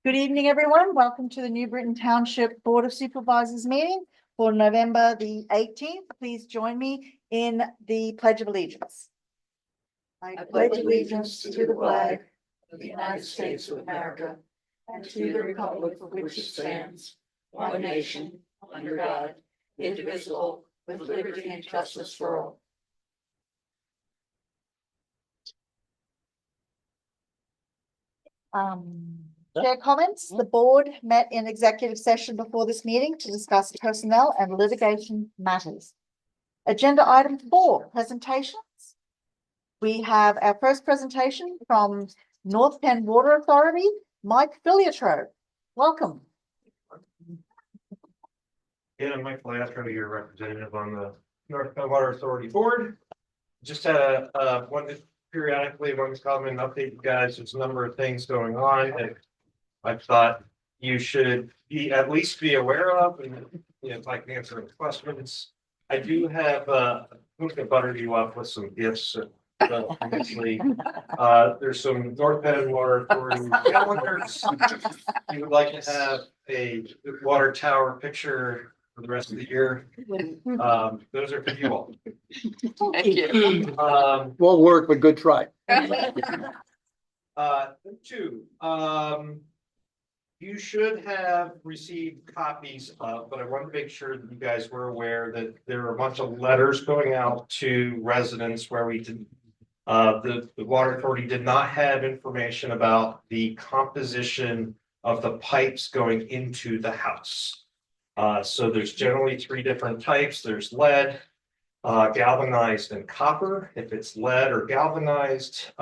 Good evening, everyone. Welcome to the New Britain Township Board of Supervisors meeting for November the 18th. Please join me in the Pledge of Allegiance. I pledge allegiance to the flag of the United States of America and to the republic for which it stands, one nation, under God, indivisible, with liberty and justice for all. Chair comments. The board met in executive session before this meeting to discuss personnel and litigation matters. Agenda item 4, presentations. We have our first presentation from North Penn Water Authority, Mike Filiatro. Welcome. Yeah, I'm Mike Filiatro, your representative on the North Penn Water Authority Board. Just had wanted to periodically want to come and update you guys. There's a number of things going on that I thought you should at least be aware of, and if I can answer any questions. I do have I'm gonna butter you up with some gifts. Initially, there's some North Penn Water Authority calendars. You would like to have a water tower picture for the rest of the year. Those are for you all. Thank you. Won't work, but good try. 2, you should have received copies of, but I want to make sure that you guys were aware that there are a bunch of letters going out to residents where we did. The Water Authority did not have information about the composition of the pipes going into the house. So there's generally 3 different types. There's lead, galvanized, and copper. If it's lead or galvanized,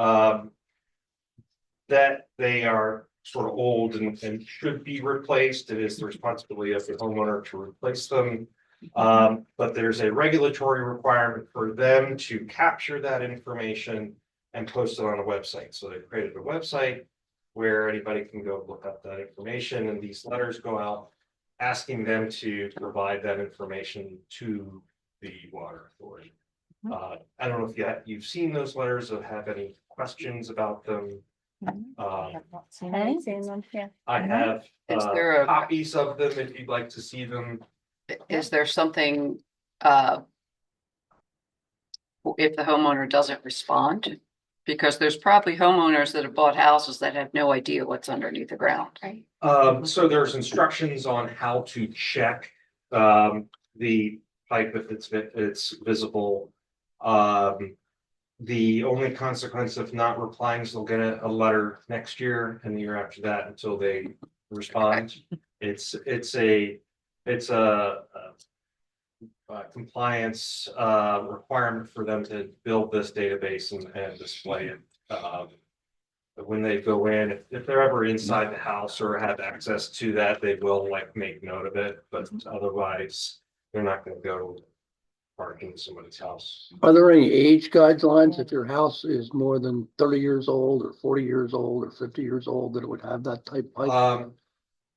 that they are sort of old and should be replaced. It is the responsibility of the homeowner to replace them. But there's a regulatory requirement for them to capture that information and post it on a website. So they've created a website where anybody can go look up that information, and these letters go out asking them to provide that information to the Water Authority. I don't know if you've seen those letters or have any questions about them. I have Is there a- copies of them if you'd like to see them. Is there something, if the homeowner doesn't respond? Because there's probably homeowners that have bought houses that have no idea what's underneath the ground. Right. So there's instructions on how to check the pipe if it's visible. The only consequence of not replying is they'll get a letter next year and the year after that until they respond. It's a compliance requirement for them to build this database and display it. When they go in, if they're ever inside the house or have access to that, they will make note of it, but otherwise they're not going to go park in somebody's house. Are there any age guidelines if your house is more than 30 years old or 40 years old or 50 years old that it would have that type of pipe?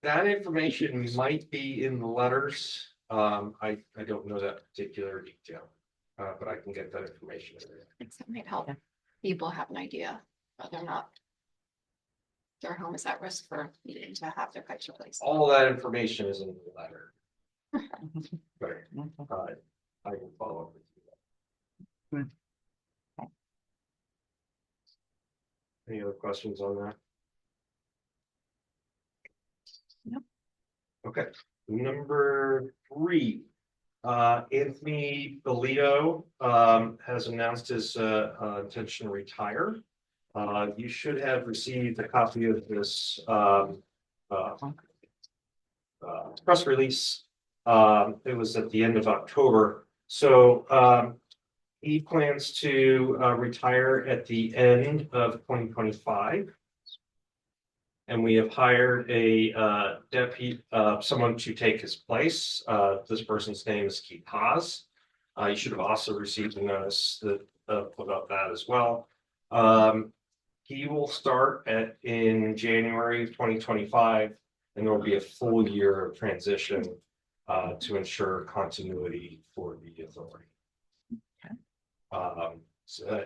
That information might be in the letters. I don't know that particular detail, but I can get that information. That might help people have an idea whether or not their home is at risk for needing to have their pipes replaced. All that information is in the letter. But I will follow up with you. Any other questions on that? No. Okay, number 3. Anthony Belito has announced his intention to retire. You should have received a copy of this press release. It was at the end of October. So he plans to retire at the end of 2025. And we have hired a deputy, someone to take his place. This person's name is Keith Haas. You should have also received a notice that about that as well. He will start in January of 2025, and there will be a full year of transition to ensure continuity for the authority. Okay.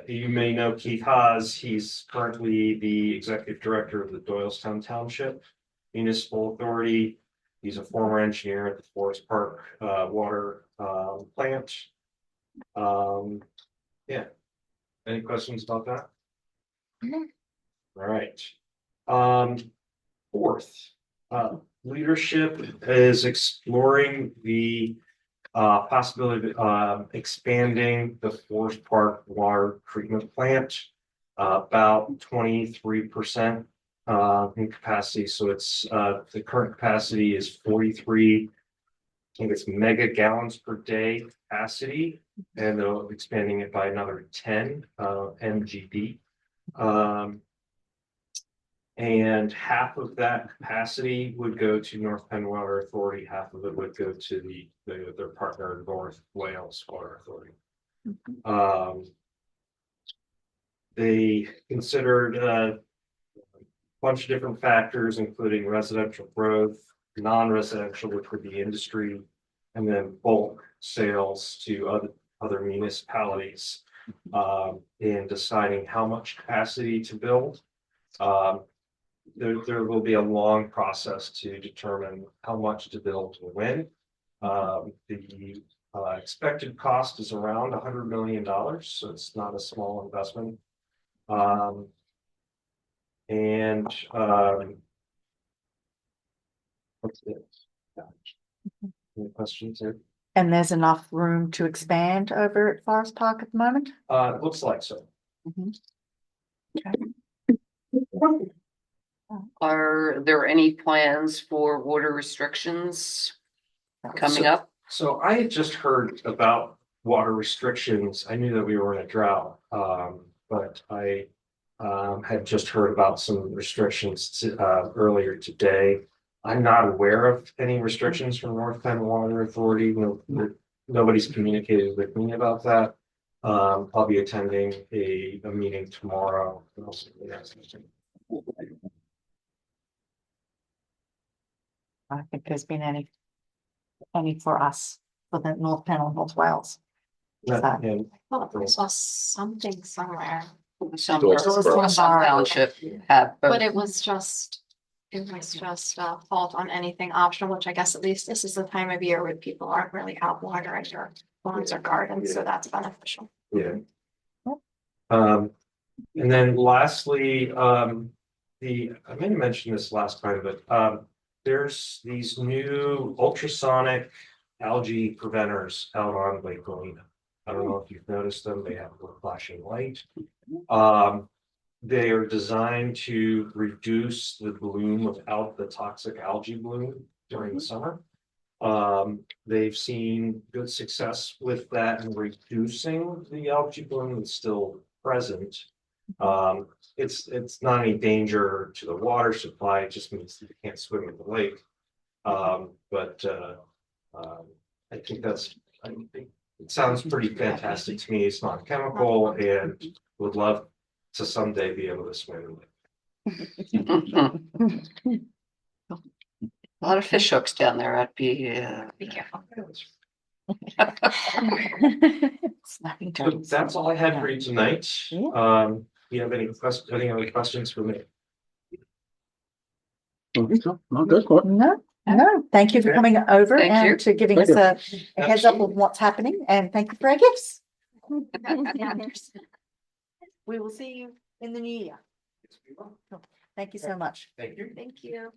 You may know Keith Haas. He's currently the executive director of the Doylestown Township Municipal Authority. He's a former engineer at the Forest Park water plant. Yeah. Any questions about that? No. All right. Fourth, leadership is exploring the possibility of expanding the Forest Park water treatment plant about 23% in capacity. So it's the current capacity is 43. I think it's mega gallons per day capacity, and they're expanding it by another 10 MGD. And half of that capacity would go to North Penn Water Authority, half of it would go to their partner North Wales Water Authority. They considered a bunch of different factors, including residential growth, non-residential, which would be industry, and then bulk sales to other municipalities in deciding how much capacity to build. There will be a long process to determine how much to build and when. The expected cost is around $100 million, so it's not a small investment. What's it? Any questions here? And there's enough room to expand over at Forest Park at the moment? It looks like so. Are there any plans for water restrictions coming up? So I had just heard about water restrictions. I knew that we were in a drought, but I had just heard about some restrictions earlier today. I'm not aware of any restrictions from North Penn Water Authority. Nobody's communicated with me about that. I'll be attending a meeting tomorrow. I don't think there's been any for us, for the North Penn or North Wales. And Well, I saw something somewhere, Some Doylestown. township have, but it was just a fault on anything optional, which I guess at least this is the time of year where people aren't really out watering their lawns or gardens, so that's beneficial. yeah. And then lastly, I may have mentioned this last time, but there's these new ultrasonic algae preventers out on Lake Galena. I don't know if you've noticed them. They have a flashing light. They are designed to reduce the bloom without the toxic algae bloom during the summer. They've seen good success with that in reducing the algae bloom that's still present. It's not any danger to the water supply. It just means that you can't swim in the lake. But I think it sounds pretty fantastic to me. It's not chemical, and would love to someday be able to swim in the lake. a lot of fish hooks down there. I'd be careful. It's nothing So to. that's all I had for you tonight. Yeah. Do you have any other questions for me? Not this one. No, thank you for coming over Thank you. and to giving us a heads up of what's happening, and thank you for our gifts. We will see you in the new year. Thank you so much. Thank you. Thank you.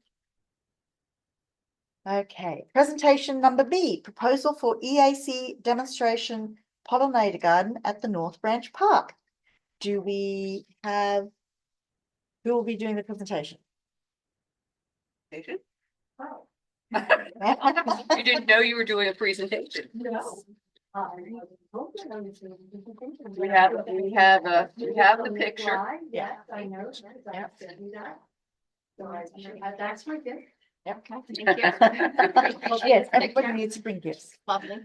Okay, presentation number B, proposal for EAC demonstration pollinator garden at the North Branch Park. Do we have, who will be doing the presentation? You didn't know you were doing a presentation. No. We have the picture. Yeah. I know. Yeah. That's my gift. Yep. Thank you. Yes, everybody needs to bring gifts. Lovely.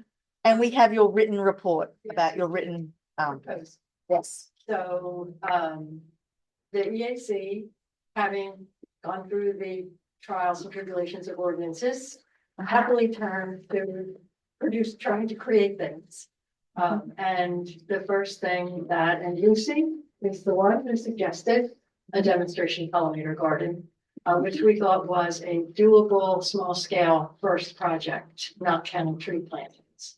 And we have your written report about your written, yes. So, the EAC, having gone through the trials and tribulations of ordinances, happily turned to trying to create things. And the first thing that, and Lucy is the one who suggested a demonstration pollinator garden, which we thought was a doable, small scale first project, not counting tree plantings.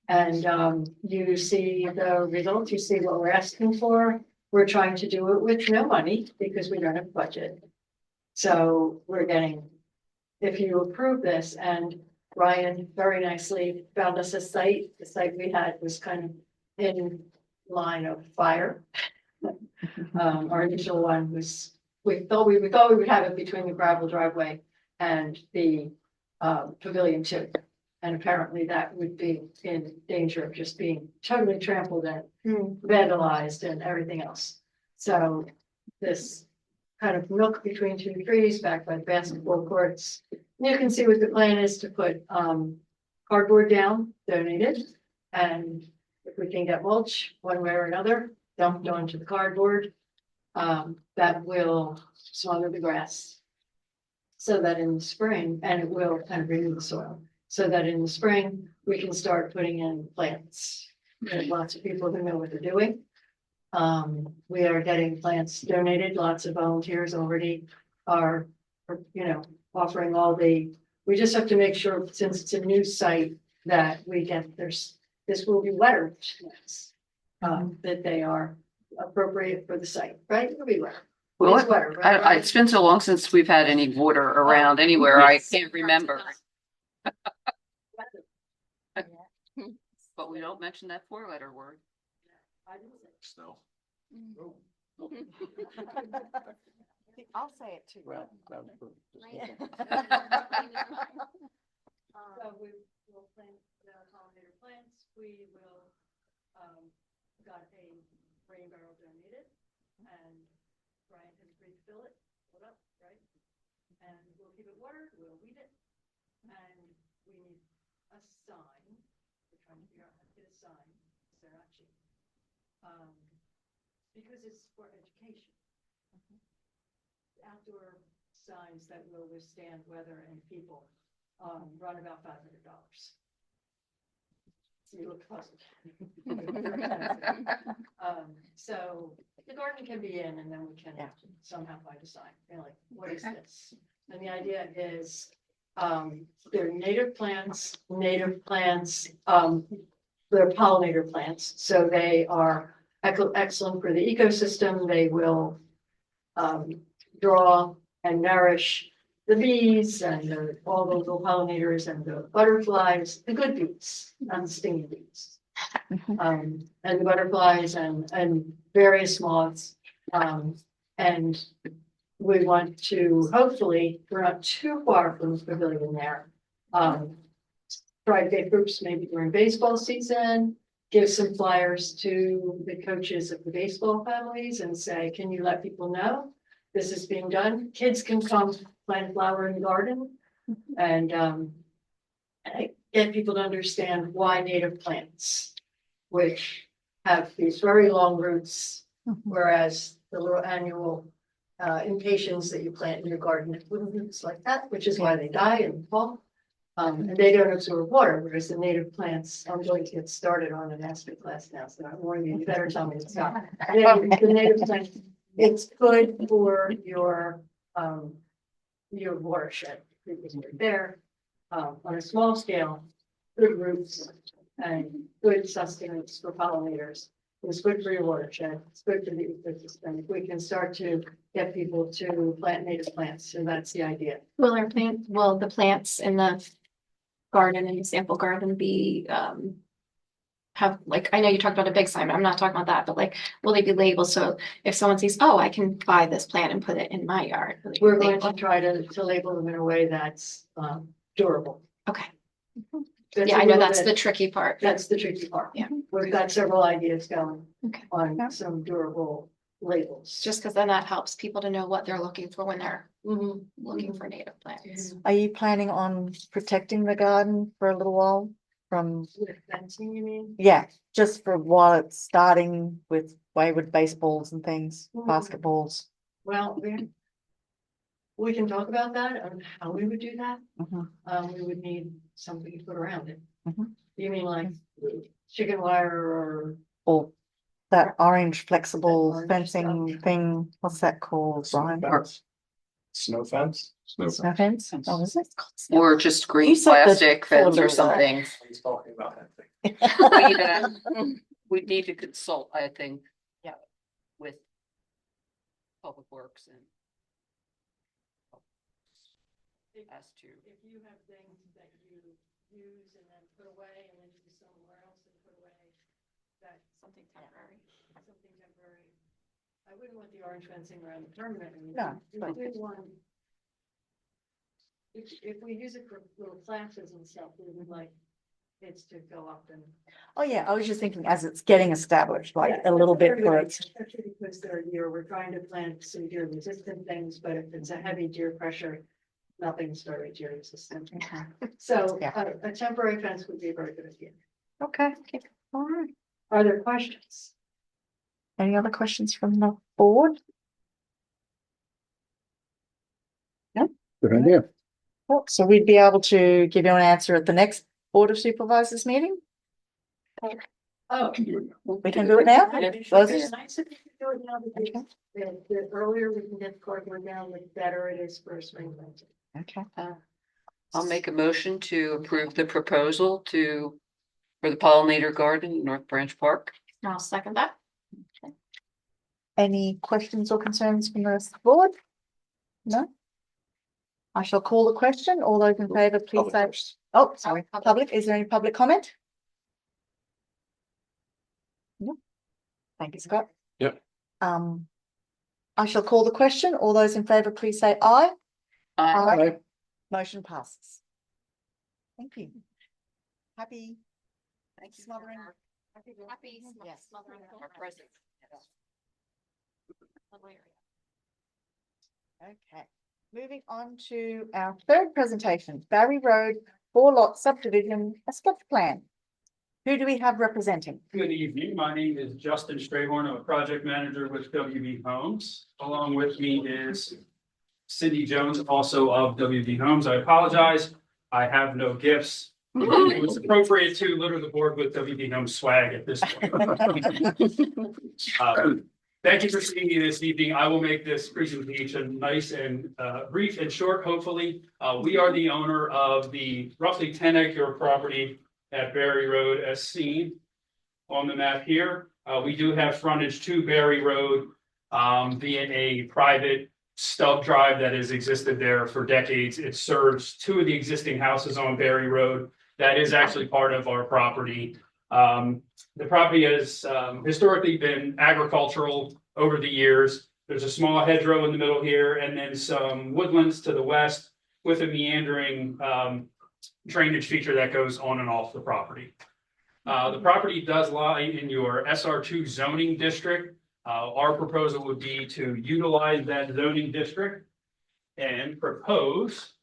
And you see the results, you see what we're asking for. We're trying to do it with no money because we don't have budget. So we're getting, if you approve this, and Ryan very nicely found us a site, the site we had was kind of in line of fire. Our initial one was, we thought we would have it between the gravel driveway and the pavilion too. And apparently that would be in danger of just being totally trampled and vandalized and everything else. So this kind of nook between two trees back by the basketball courts. You can see what the plan is to put cardboard down, donated. And if we can get mulch one way or another, dumped onto the cardboard, that will smother the grass. So that in the spring, and it will kind of renew the soil, so that in the spring, we can start putting in plants. There's lots of people who know what they're doing. We are getting plants donated, lots of volunteers already are, offering all we just have to make sure, since it's a new site, that we get, this will be wetter plants. That they are appropriate for the site, right? It'll be wetter. Well, It's wetter, right? it's been so long since we've had any water around anywhere. I can't remember. But we don't mention that 4-letter word. I didn't say. Snow. I'll say it too. Well, that was for- So we will plant the pollinator plants. We will, got a rain barrel donated and Brian has agreed to fill it, up, right? And we'll keep it watered, we'll weed it. And we need a sign. We're trying to figure out how to get a sign, because they're not cheap. Because it's for education. Outdoor signs that will withstand weather and people, run about $500. So you look puzzled. So the garden can be in, and then we can somehow find a sign, like, what is this? And the idea is, they're native plants, they're pollinator plants, so they are excellent for the ecosystem. They will draw and nourish the bees and all the little pollinators and the butterflies, the good bees, not the stinging bees. And the butterflies and various moths. And we want to, hopefully, we're not too far from the pavilion there. Try to get groups maybe during baseball season, give some flyers to the coaches of the baseball families and say, can you let people know this is being done? Kids can come plant a flower in the garden and get people to understand why native plants, which have these very long roots, whereas the little annual impatiens that you plant in your garden have little roots like that, which is why they die in the fall. And they don't absorb water, whereas the native plants, I'm going to get started on a master class now, so I'm warning you, you better tell me to stop. The native plants, it's good for your watershed, because you're there, on a small scale, good roots and good sustenance for pollinators. It's good for your watershed, it's good for the ecosystem. If we can start to get people to plant native plants, so that's the idea. Will the plants in the garden and the sample garden be, have, like, I know you talked about a big sign, but I'm not talking about that, but like, will they be labeled? So if someone sees, oh, I can buy this plant and put it in my yard. will they be We're going to labeled? try to label them in a way that's durable. Okay, That's yeah, a I know little that's bit- the tricky part. That's the tricky part. Yeah. We've got several ideas going Okay. on some durable labels. Just because then that helps people to know what they're looking for when they're Mhm. looking for native plants. Are you planning on protecting the garden for a little while from, With fencing, you mean? yeah, just for while it's starting with wayward baseballs and things, basketballs? Well, we can talk about that and how we would do that. Mhm. We would need something to put around it. Mhm. You mean like chicken wire or? Or that orange flexible orange fencing thing, what's that called, Brian? Snow fence? Snow fence? Oh, is it? Or just green You said the plastic fence or total, something. He's talking about that thing. We need to consult, I think. Yeah. With. Public Works and. As to. If you have things that you use and then put away and then use somewhere else and put away, that Something temporary. something temporary. I wouldn't want the orange fencing around the permanent. No, We but- do want. If we use it for little classes and stuff, we would like kids to go up and. Oh, yeah, I was just thinking as it's getting established, like a little bit for it. Especially because third year, we're trying to plant some deer resistant things, but if it's a heavy deer pressure, nothing's very deer resistant. So Yeah. a temporary fence would be a very good idea. Okay, all right. Are there questions? Any other questions from the board? Good idea. Oh, so we'd be able to give you an answer at the next Board of Supervisors meeting? Oh. We can do it now? Well, It's nice if you can do it now because Okay. the earlier we can get cardboard down, the better it is for spring planting. Okay, I'll make a motion to approve the proposal for the pollinator garden in North Branch Park. I'll second that. any questions or concerns from the rest of the board? No? I shall call the question. All those in favour, please say. Oh, sorry, public. public, is there any public comment? No. Thank you, Scott. Yep. I shall call the question. All those in favour, please say aye. Aye. Motion passes. Thank you. Happy. Thank you. Smothering. Happy Yes. smothering the Our present. lovely area. Okay, moving on to our third presentation, Barry Road, 4-lot subdivision, a sketch plan. Who do we have representing? Good evening. My name is Justin Strayhorn. I'm a project manager with WB Homes. Along with me is Cindy Jones, also of WB Homes. I apologize. I have no gifts. It was appropriate to litter the board with WB Homes swag at this point. Thank you for seeing me this evening. I will make this presentation nice and brief and short, hopefully. We are the owner of the roughly 10-acre property at Berry Road as seen on the map here. We do have frontage to Berry Road via a private stub drive that has existed there for decades. It serves two of the existing houses on Berry Road. That is actually part of our property. The property has historically been agricultural over the years. There's a small hedgerow in the middle here and then some woodlands to the west with a meandering drainage feature that goes on and off the property. The property does lie in your SR2 zoning district. Our proposal would be to utilize that zoning district and propose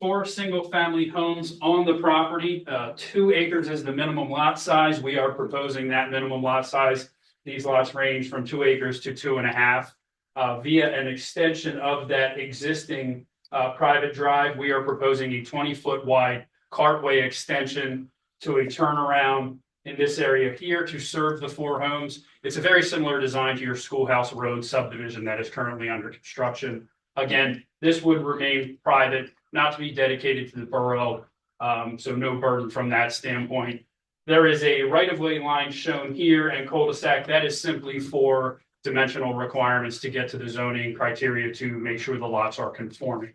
4 single-family homes on the property. 2 acres is the minimum lot size. We are proposing that minimum lot size. These lots range from 2 acres to 2.5. Via an extension of that existing private drive, we are proposing a 20-foot wide cartway extension to a turnaround in this area here to serve the 4 homes. It's a very similar design to your Schoolhouse Road subdivision that is currently under construction. Again, this would remain private, not to be dedicated to the borough, so no burden from that standpoint. There is a right-of-way line shown here and cul-de-sac that is simply for dimensional requirements to get to the zoning criteria to make sure the lots are conforming.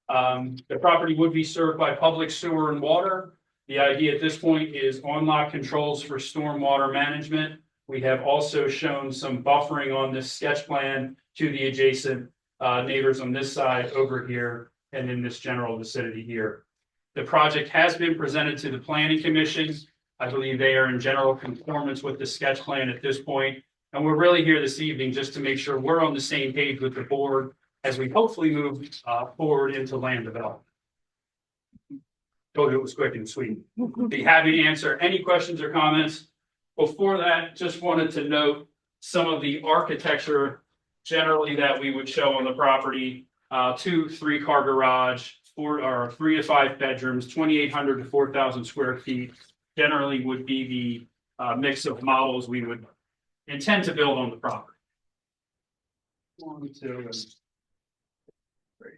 The property would be served by public sewer and water. The idea at this point is on-lot controls for stormwater management. We have also shown some buffering on this sketch plan to the adjacent neighbors on this side over here and in this general vicinity here. The project has been presented to the Planning Commission. I believe they are in general conformance with the sketch plan at this point. And we're really here this evening just to make sure we're on the same page with the board as we hopefully move forward into land development. Told you it was quick and sweet. Be happy to answer any questions or comments. Before that, just wanted to note some of the architecture generally that we would show on the property. 2 3-car garage, 4 or 3 to 5 bedrooms, 2,800 to 4,000 square feet. Generally would be the mix of models we would intend to build on the property. 1, 2, and 3.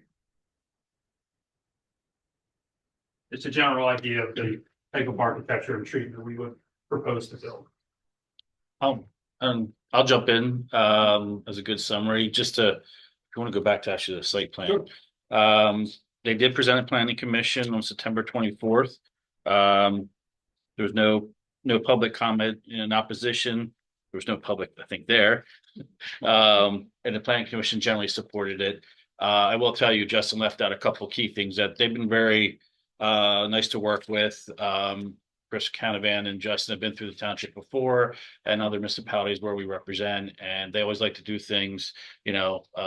It's a general idea of the type of architecture and treatment we would propose to build. I'll jump in as a good summary, just to, if you want to go back to actually the site plan. They did present a planning commission on September 24th. There was no public comment in opposition. There was no public, I think, there. And the planning commission generally supported it. I will tell you, Justin left out a couple of key things that they've been very nice to work with. Chris Canavan and Justin have been through the township before and other municipalities where we represent, and they always like to do things,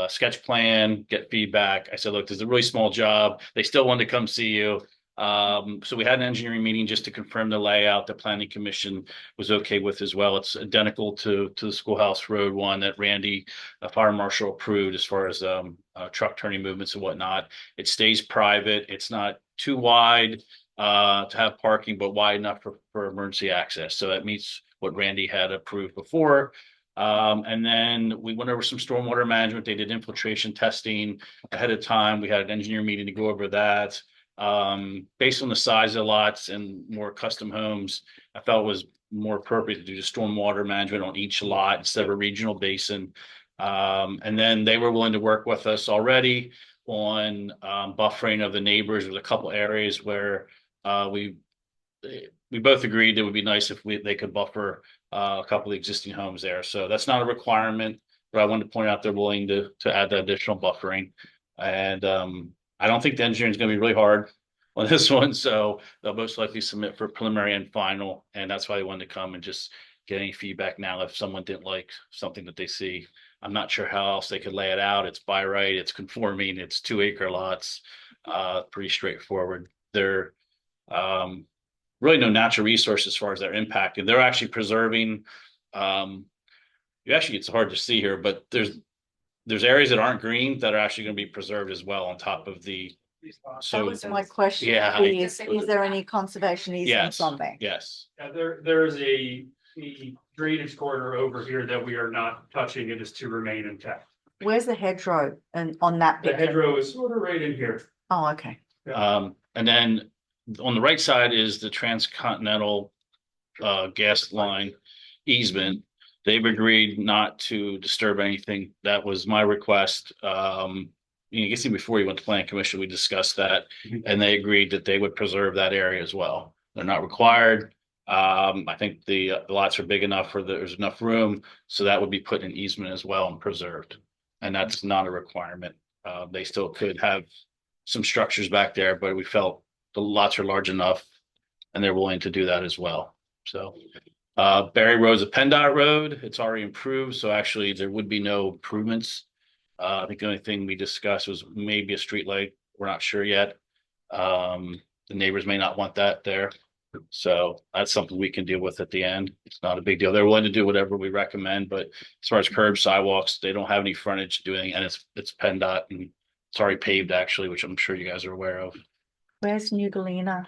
sketch plan, get feedback. I said, look, this is a really small job. They still wanted to come see you. So we had an engineering meeting just to confirm the layout. The planning commission was okay with as well. It's identical to the Schoolhouse Road one that Randy, fire marshal, approved as far as truck turning movements and whatnot. It stays private. It's not too wide to have parking, but wide enough for emergency access. So that meets what Randy had approved before. And then we went over some stormwater management. They did infiltration testing ahead of time. We had an engineer meeting to go over that. Based on the size of the lots and more custom homes, I felt it was more appropriate to do the stormwater management on each lot instead of a regional basin. And then they were willing to work with us already on buffering of the neighbors. There's a couple areas where we both agreed it would be nice if they could buffer a couple of existing homes there. So that's not a requirement, but I wanted to point out they're willing to add the additional buffering. And I don't think the engineering is going to be really hard on this one, so they'll most likely submit for preliminary and final, and that's why they wanted to come and just get any feedback now if someone didn't like something that they see. I'm not sure how else they could lay it out. It's by right, it's conforming, it's 2-acre lots, pretty straightforward. They're really no natural resources as far as their impact, and they're actually preserving. It's hard to see here, but there's areas that aren't green that are actually going to be preserved as well on top of the. That So was my question. Yeah. Is there any conservation easements yes, on there? yes, There is a drainage corridor over here that we are not touching. It is to remain intact. Where's the hedgerow and on that The picture? hedgerow is sort of right in here. Oh, okay. and then on the right side is the transcontinental gas line easement. They've agreed not to disturb anything. That was my request. You can see before you went to planning commission, we discussed that, and they agreed that they would preserve that area as well. They're not required. I think the lots are big enough there's enough room, so that would be put in easement as well and preserved. And that's not a requirement. They still could have some structures back there, but we felt the lots are large enough and they're willing to do that as well. So Berry Road's a PennDOT road. It's already improved, so actually there would be no improvements. I think the only thing we discussed was maybe a street light. We're not sure yet. The neighbors may not want that there. So that's something we can deal with at the end. It's not a big deal. They're willing to do whatever we recommend, but as far as curbs, sidewalks, they don't have any frontage to do anything, and it's PennDOT and it's already paved actually, which I'm sure you guys are aware of. Where's New Galena?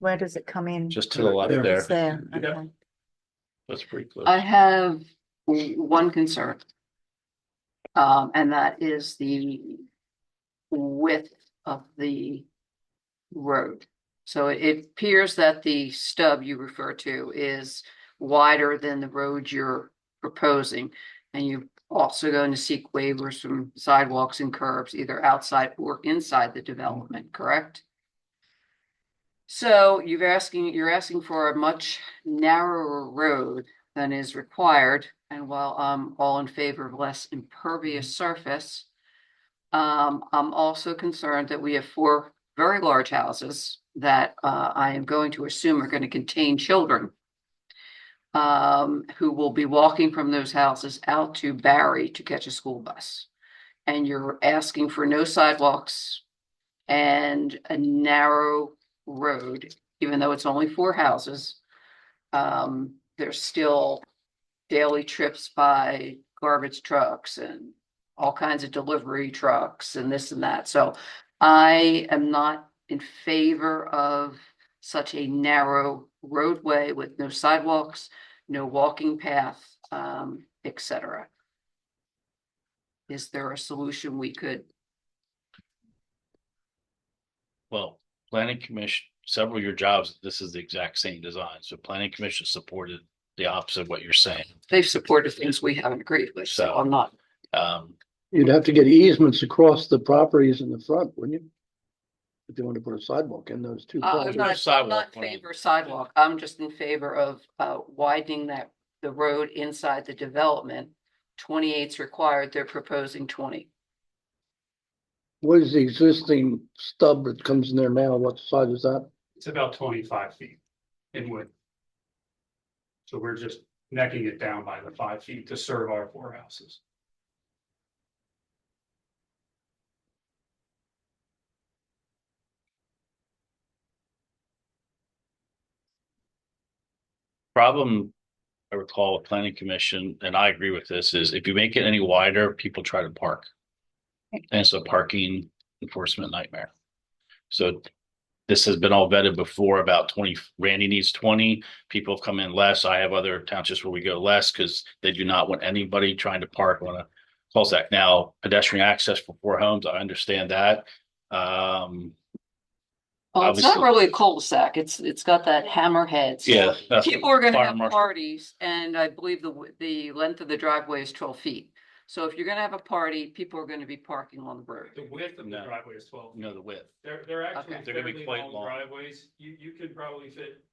Where does it come in? Just to the left There. there. It's there. Yeah. Okay. That's pretty close. I have one concern. And that is the width of the road. So it appears that the stub you refer to is wider than the road you're proposing. And you're also going to seek waivers from sidewalks and curbs, either outside or inside the development, correct? So you're asking for a much narrower road than is required. And while I'm all in favor of less impervious surface, I'm also concerned that we have 4 very large houses that I am going to assume are going to contain children who will be walking from those houses out to Barry to catch a school bus. And you're asking for no sidewalks and a narrow road, even though it's only 4 houses. There's still daily trips by garbage trucks and all kinds of delivery trucks and this and that. So I am not in favor of such a narrow roadway with no sidewalks, no walking path, etc. Is there a solution we could? Well, planning commission, several of your jobs, this is the exact same design. So planning commission supported the opposite of what you're saying. They've supported things we haven't agreed with, so I'm not. You'd have to get easements across the properties in the front, wouldn't you? If you want to put a sidewalk in those two. I'm properties. not, I'm sidewalk not in plan. favor of sidewalk. I'm just in favor of widening the road inside the development. 28's required, they're proposing 20. What is the existing stub that comes in there now? What size is that? It's about 25 feet in width. So we're just necking it down by the 5 feet to serve our 4 houses. Problem I recall with planning commission, and I agree with this, is if you make it any wider, people try to park. And it's a parking enforcement nightmare. So this has been all vetted before about 20, Randy needs 20, people have come in less. I have other townships where we go less because they do not want anybody trying to park on a cul-de-sac. Now, pedestrian access for 4 homes, I understand that. Well, it's not Obviously. really a cul-de-sac. It's got that hammerhead. So Yeah. that's people are gonna fire have marshal. parties, and I believe the length of the driveway is 12 feet. So if you're gonna have a party, people are gonna be parking on the road. The width of the No. driveway is 12. No, the width. They're actually Okay. They're gonna be fairly quite long long. driveways. You could probably fit,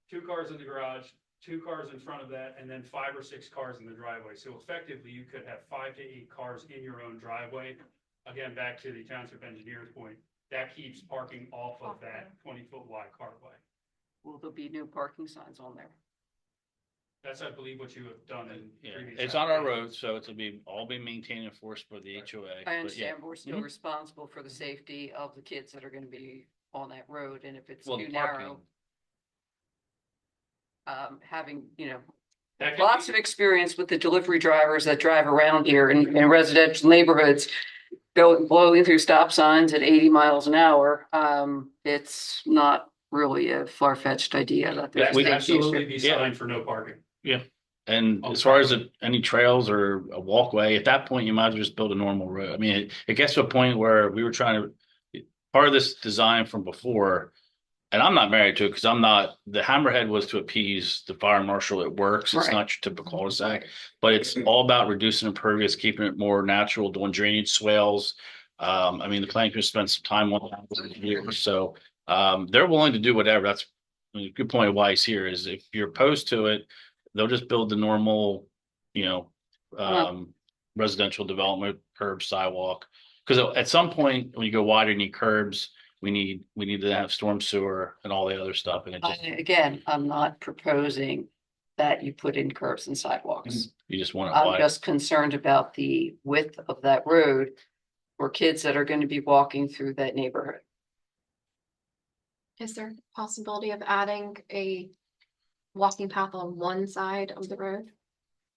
2 cars in the garage, 2 cars in front of that, and then 5 or 6 cars in the driveway. So effectively, you could have 5 to 8 cars in your own driveway. Again, back to the township engineer's point, that keeps parking off of that 20-foot wide carway. Will there be new parking signs on there? That's, I believe, what you have done in Yeah, previous. it's on our applications. road, so it'll be all be maintained and enforced by the HOA. I but yeah. understand, but we're still Mhm. responsible for the safety of the kids that are gonna be on that road, and if it's Well, too the narrow, parking, having, That could lots be- of experience with the delivery drivers that drive around here in residential neighborhoods, blowing through stop signs at 80 miles an hour. It's not really a far-fetched idea that That there's would a safety absolutely issue. be signed for no parking. And Oh, as far as sorry. any trails or a walkway, at that point, you might as well just build a normal road. I mean, it gets to a point where we were trying to, part of this design from before, and I'm not married to it because I'm not, the hammerhead was to appease the fire marshal. It works. It's Right. not your typical cul-de-sac, but it's all about reducing impervious, keeping it more natural, doing drainage swales. I mean, the planning commission spent some time on that over the years, so they're willing to do whatever. That's a good point of why he's here is if you're opposed to it, they'll just build the normal, residential development, curb, sidewalk. Because at some point, when you go wider, you need curbs. We need to have storm sewer and all the other stuff. And it just, Again, I'm not proposing that you put in curbs and sidewalks. you just want it I'm wide. just concerned about the width of that road for kids that are going to be walking through that neighborhood. Is there a possibility of adding a walking path on one side of the road?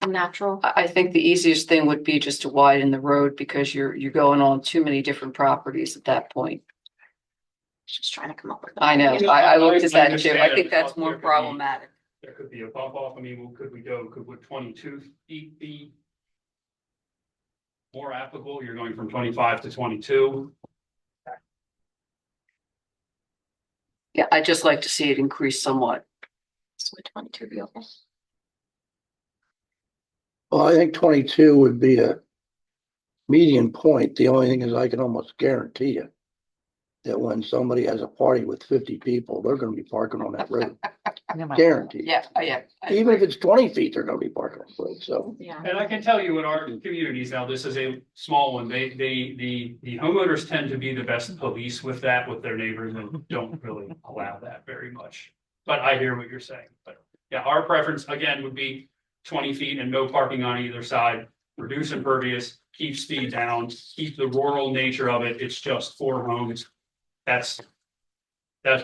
A natural? I think the easiest thing would be just to widen the road because you're going on too many different properties at that point. Just trying to come up with. I know, Yeah, I looked at I that too. I understand think that that's more there could be- problematic. There could be a bump off. I mean, could would 22 feet be more applicable? You're going from 25 to 22. Yeah, I'd just like to see it increase somewhat. So would 22 be okay? Well, I think 22 would be a median point. The only thing is I can almost guarantee you that when somebody has a party with 50 people, they're gonna be parking on that road, guaranteed. Yeah, yeah. I Even if agree. it's 20 feet, they're gonna be parking on the road, so. Yeah. And I can tell you in our communities now, this is a small one, the homeowners tend to be the best police with that, with their neighbors and don't really allow that very much. But I hear what you're saying, but yeah, our preference again would be 20 feet and no parking on either side. Reduce impervious, keep speed down, keep the rural nature of it. It's just 4 homes. That's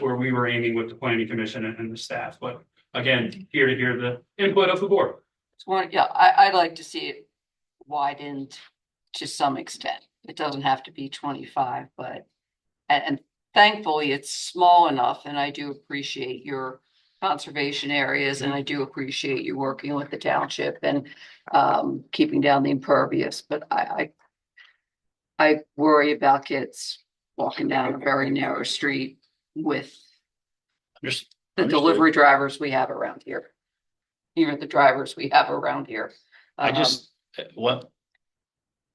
where we were aiming with the planning commission and the staff, but again, here to hear the input of the board. Yeah, I'd like to see it widened to some extent. It doesn't have to be 25, but and thankfully it's small enough, and I do appreciate your conservation areas, and I do appreciate you working with the township and keeping down the impervious, but I worry about kids walking down a very narrow street with Just the delivery drivers we have around here. Even the drivers we have around here. I just, what?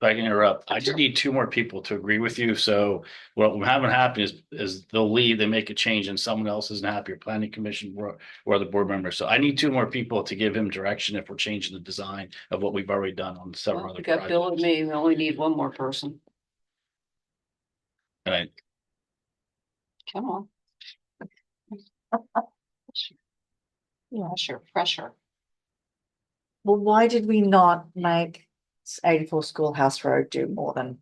If I can interrupt, I Sure. just need two more people to agree with you. So what will happen is they'll leave, they make a change and someone else isn't happy, or planning commission or the board member. So I need two more people to give him direction if we're changing the design of what we've already done on several Well, other we got Bill and projects. me, we only need one more person. And I, Come on. Yeah, sure, pressure. Well, why did we not make 84 Schoolhouse Road do more than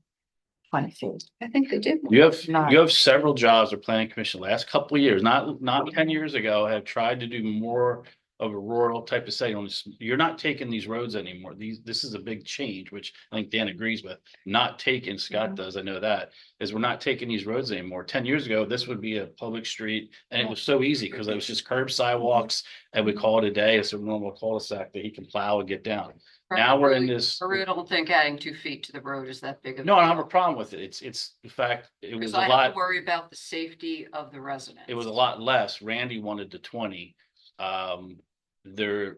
20 feet? I think they did. you have, No. you have several jobs or planning commission last couple of years, not 10 years ago, have tried to do more of a rural type of setting. You're not taking these roads anymore. This is a big change, which I think Dan agrees with. Not taking, Scott does, I know that, is we're not taking these roads anymore. 10 years ago, this would be a public street and it was so easy because it was just curb sidewalks and we call it a day. It's a normal cul-de-sac that he can plow and get down. Now we're in this. I really don't think adding 2 feet to the road is that big of. No, I don't have a problem with it. It's the fact, it was Because a I have lot, to worry about the safety of the residents. it was a lot less. Randy wanted the 20.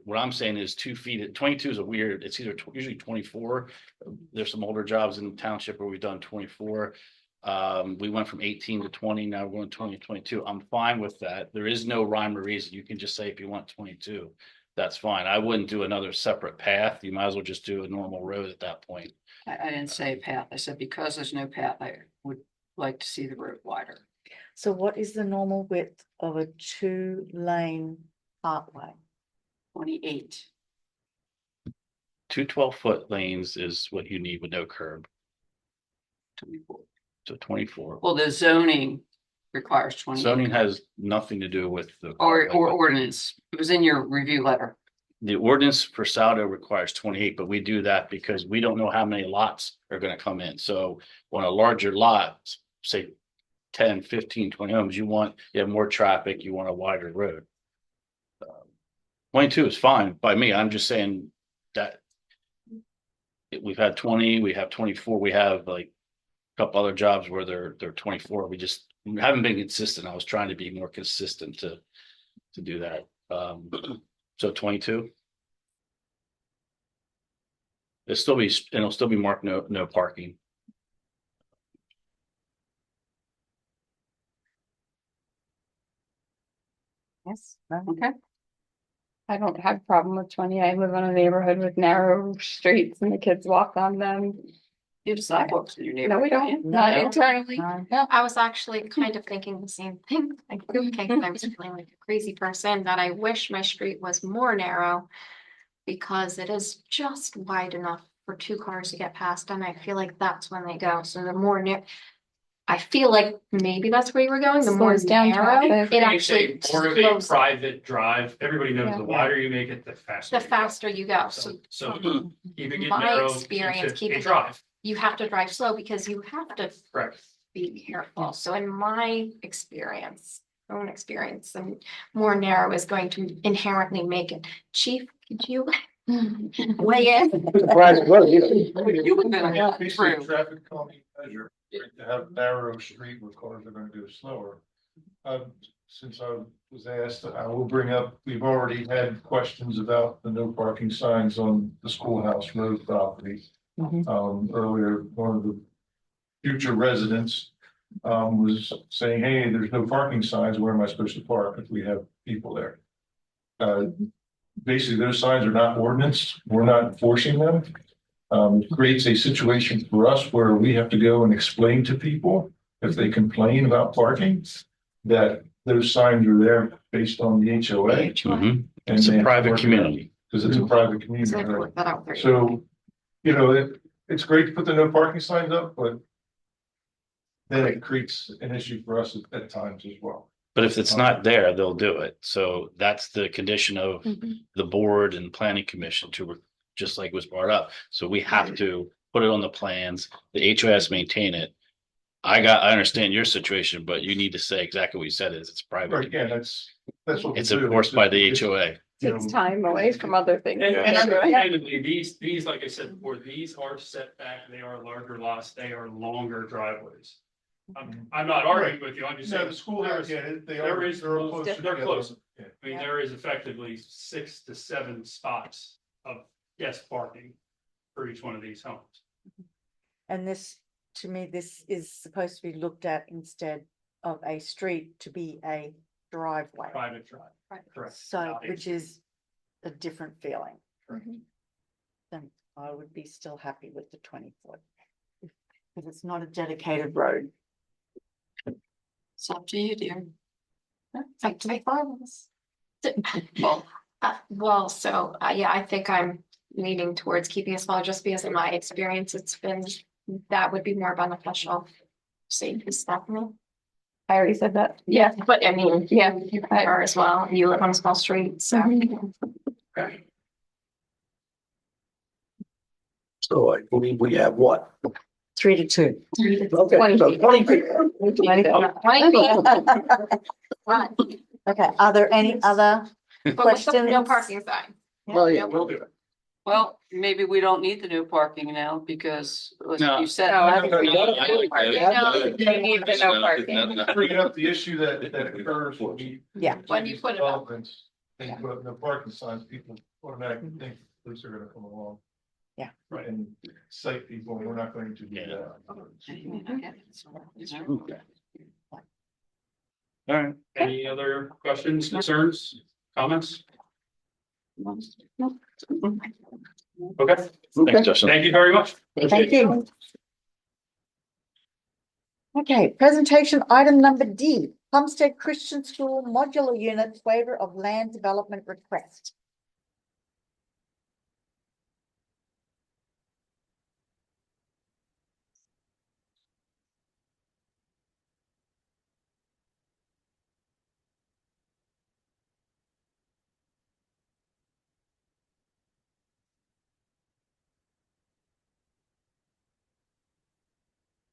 What I'm saying is 2 feet at 22 is a weird, it's either usually 24. There's some older jobs in the township where we've done 24. We went from 18 to 20, now we're going 20 to 22. I'm fine with that. There is no rhyme or reason. You can just say if you want 22, that's fine. I wouldn't do another separate path. You might as well just do a normal road at that point. I didn't say path. I said because there's no path, I would like to see the road wider. So what is the normal width of a 2-lane parkway? 28. 2 12-foot lanes is what you need with no curb. 24. So 24. Well, the zoning requires 20. Zoning has nothing to do with the. Or ordinance. It was in your review letter. The ordinance for Saldo requires 28, but we do that because we don't know how many lots are gonna come in. So on a larger lot, say 10, 15, 20 homes, you have more traffic, you want a wider road. 22 is fine by me. I'm just saying that we've had 20, we have 24, we have like a couple other jobs where they're 24. We haven't been consistent. I was trying to be more consistent to do that. So 22. It'll still be marked no parking. Yes. Okay. I don't have a problem with 20. I live in a neighborhood with narrow streets and the kids walk on them. You have sidewalks in your No, neighborhood. we don't, not internally. No. I was actually kind of thinking the same thing. Like, okay, I was feeling like a crazy person that I wish my street was more narrow because it is just wide enough for 2 cars to get past, and I feel like that's when they go. So the more near, I feel like maybe that's where you were going. The more Slows down narrow, traffic. it You actually say more of a slows down. private drive. Everybody knows Yeah. the wider you make it, the faster. The you go. faster you go. So So keeping it my narrow. experience, keeps it keeping a it- drive. you have to drive slow because you have to Correct. be careful. So in my experience, own experience, and more narrow is going to inherently make it. Chief, could you weigh in? Private road, you You would have Yeah, been basically a through. traffic calming measure, right, to have narrow street where cars are gonna go slower. Since I was asked, I will bring up, we've already had questions about the no parking signs on the Schoolhouse Road property. Earlier, one of the future residents was saying, hey, there's no parking signs, where am I supposed to park if we have people there? Basically, those signs are not ordinance, we're not enforcing them. It creates a situation for us where we have to go and explain to people if they complain about parking, that those signs are there based on the HOA. Mhm. and It's they a have to private work it out, community. Because it's a private community. So I have to right? work that out for you. So, you know, it's great to put the no parking signs up, but then it creates an issue for us at times as well. But if it's not there, they'll do it. So that's the condition of Mhm. the board and planning commission to, just like was brought up. So we have to put it on the plans. The HOS maintain it. I understand your situation, but you need to say exactly what you said is it's Right, private. yeah, that's what. It's we'll do. enforced by the It's- HOA. you Takes know, time away from other things. And Yeah. understandably, these, like I said before, these are set back, they are larger lots, they are longer driveways. I'm not arguing with you, I'm just No, saying. the school there has, is- yeah, they there are, is they're rules- close they're together. close. Yeah. I mean, there is effectively 6 to 7 spots of guest parking for each one of these homes. And this, to me, this is supposed to be looked at instead of a street to be a driveway. Private drive. Correct. So, which is a different feeling. Mhm. Then I would be still happy with the 20 foot. Because it's not a dedicated road. It's up to you, dear. It's up to the farmers. Yeah, I think I'm leaning towards keeping it small, just because in my experience, it's been, that would be more beneficial. Safety stuff. I already said that. Yeah, but I mean, Yeah. you are as well, you live on a small street, so. Okay. So I believe we have what? 3-2. Okay, so 20 feet. 20 feet. Right. Okay, are there any other But with the no questions? parking sign. Well, yeah, We'll do it. Well, maybe we don't need the new parking now because as No. you said. No, I think we don't got need parking. No, they need the no parking. Bringing up the issue that occurs when we. Yeah. When you put it up. Developments, they put up no parking signs, people automatically think police are gonna come along. Yeah. Right. And cite people, we're not going to do that. Okay. All right. Any other questions, concerns, comments? Okay, Thanks, Justin. thank you very much. Thank you. Okay, presentation item number D, Plumstead Christian School Modular Units Waiver of Land Development Request.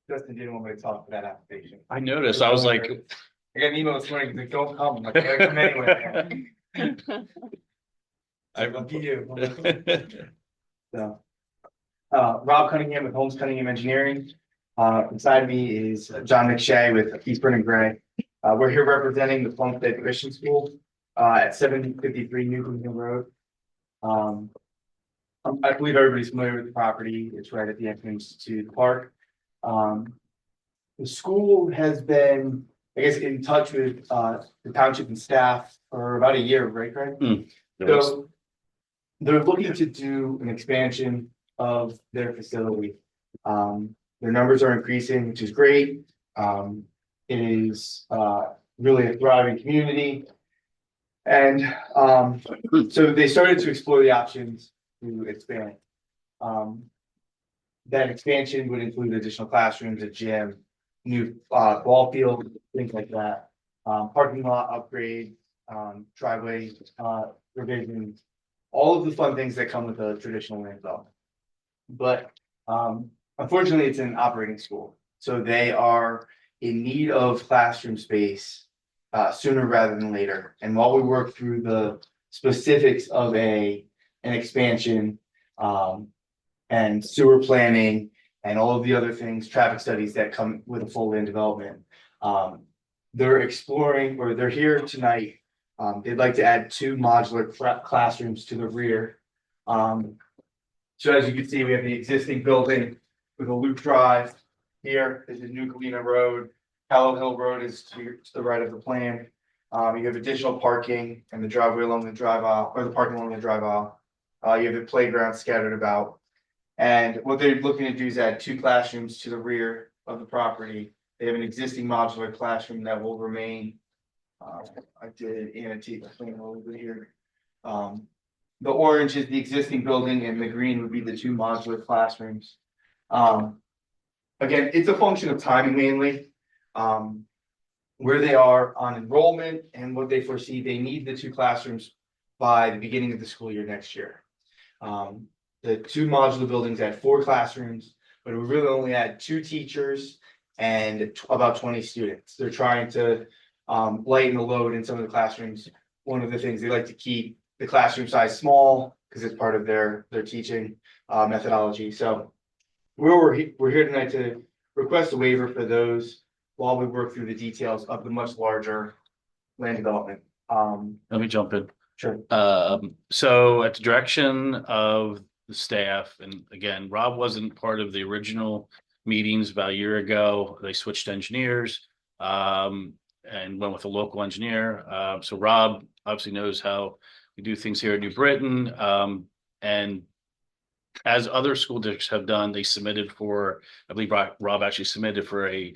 Justin didn't want me to talk for that application. I noticed, I was like. I got an email this morning, like, don't come, I'm like, I come anyway. Lucky you. So. Rob Cunningham with Holmes Cunningham Engineering. Beside me is John McShay with Eastburn and Gray. We're here representing the Plumstead Christian School, at 753 Newton Hill Road. I believe everybody's familiar with the property. It's right at the entrance to the park. The school has been, I guess, in touch with the township and staff for about a year, right, Craig? So they're looking to do an expansion of their facility. Their numbers are increasing, which is great. It is really a thriving community. And so they started to explore the options to expand. That expansion would include additional classrooms, a gym, new ball field, things like that. Parking lot upgrade, driveway revisions, all of the fun things that come with a traditional land development. But unfortunately, it's an operating school, so they are in need of classroom space sooner rather than later. And while we work through the specifics of an expansion, and sewer planning and all of the other things, traffic studies that come with a full land development. They're exploring, or they're here tonight. They'd like to add 2 modular classrooms to the rear. So as you can see, we have the existing building with a loop drive. Here is the New Galena Road. Hallow Hill Road is to the right of the plan. You have additional parking and the driveway along the drive aisle, or the parking along the drive aisle. You have a playground scattered about. And what they're looking to do is add 2 classrooms to the rear of the property. They have an existing modular classroom that will remain. I did annotate the plan a little bit here. The orange is the existing building and the green would be the 2 modular classrooms. Again, it's a function of timing mainly. Where they are on enrollment and what they foresee, they need the 2 classrooms by the beginning of the school year next year. The 2 modular buildings had 4 classrooms, but it would really only add 2 teachers, and about 20 students. They're trying to lighten the load in some of the classrooms. One of the things they like to keep the classroom size small because it's part of their teaching methodology. So we're here tonight to request a waiver for those while we work through the details of the much larger land development. Let me jump in. Sure. So at the direction of the staff, and again, Rob wasn't part of the original meetings about a year ago. They switched engineers and went with a local engineer. So Rob obviously knows how we do things here at New Britain. And as other school districts have done, they submitted for, I believe Rob actually submitted for a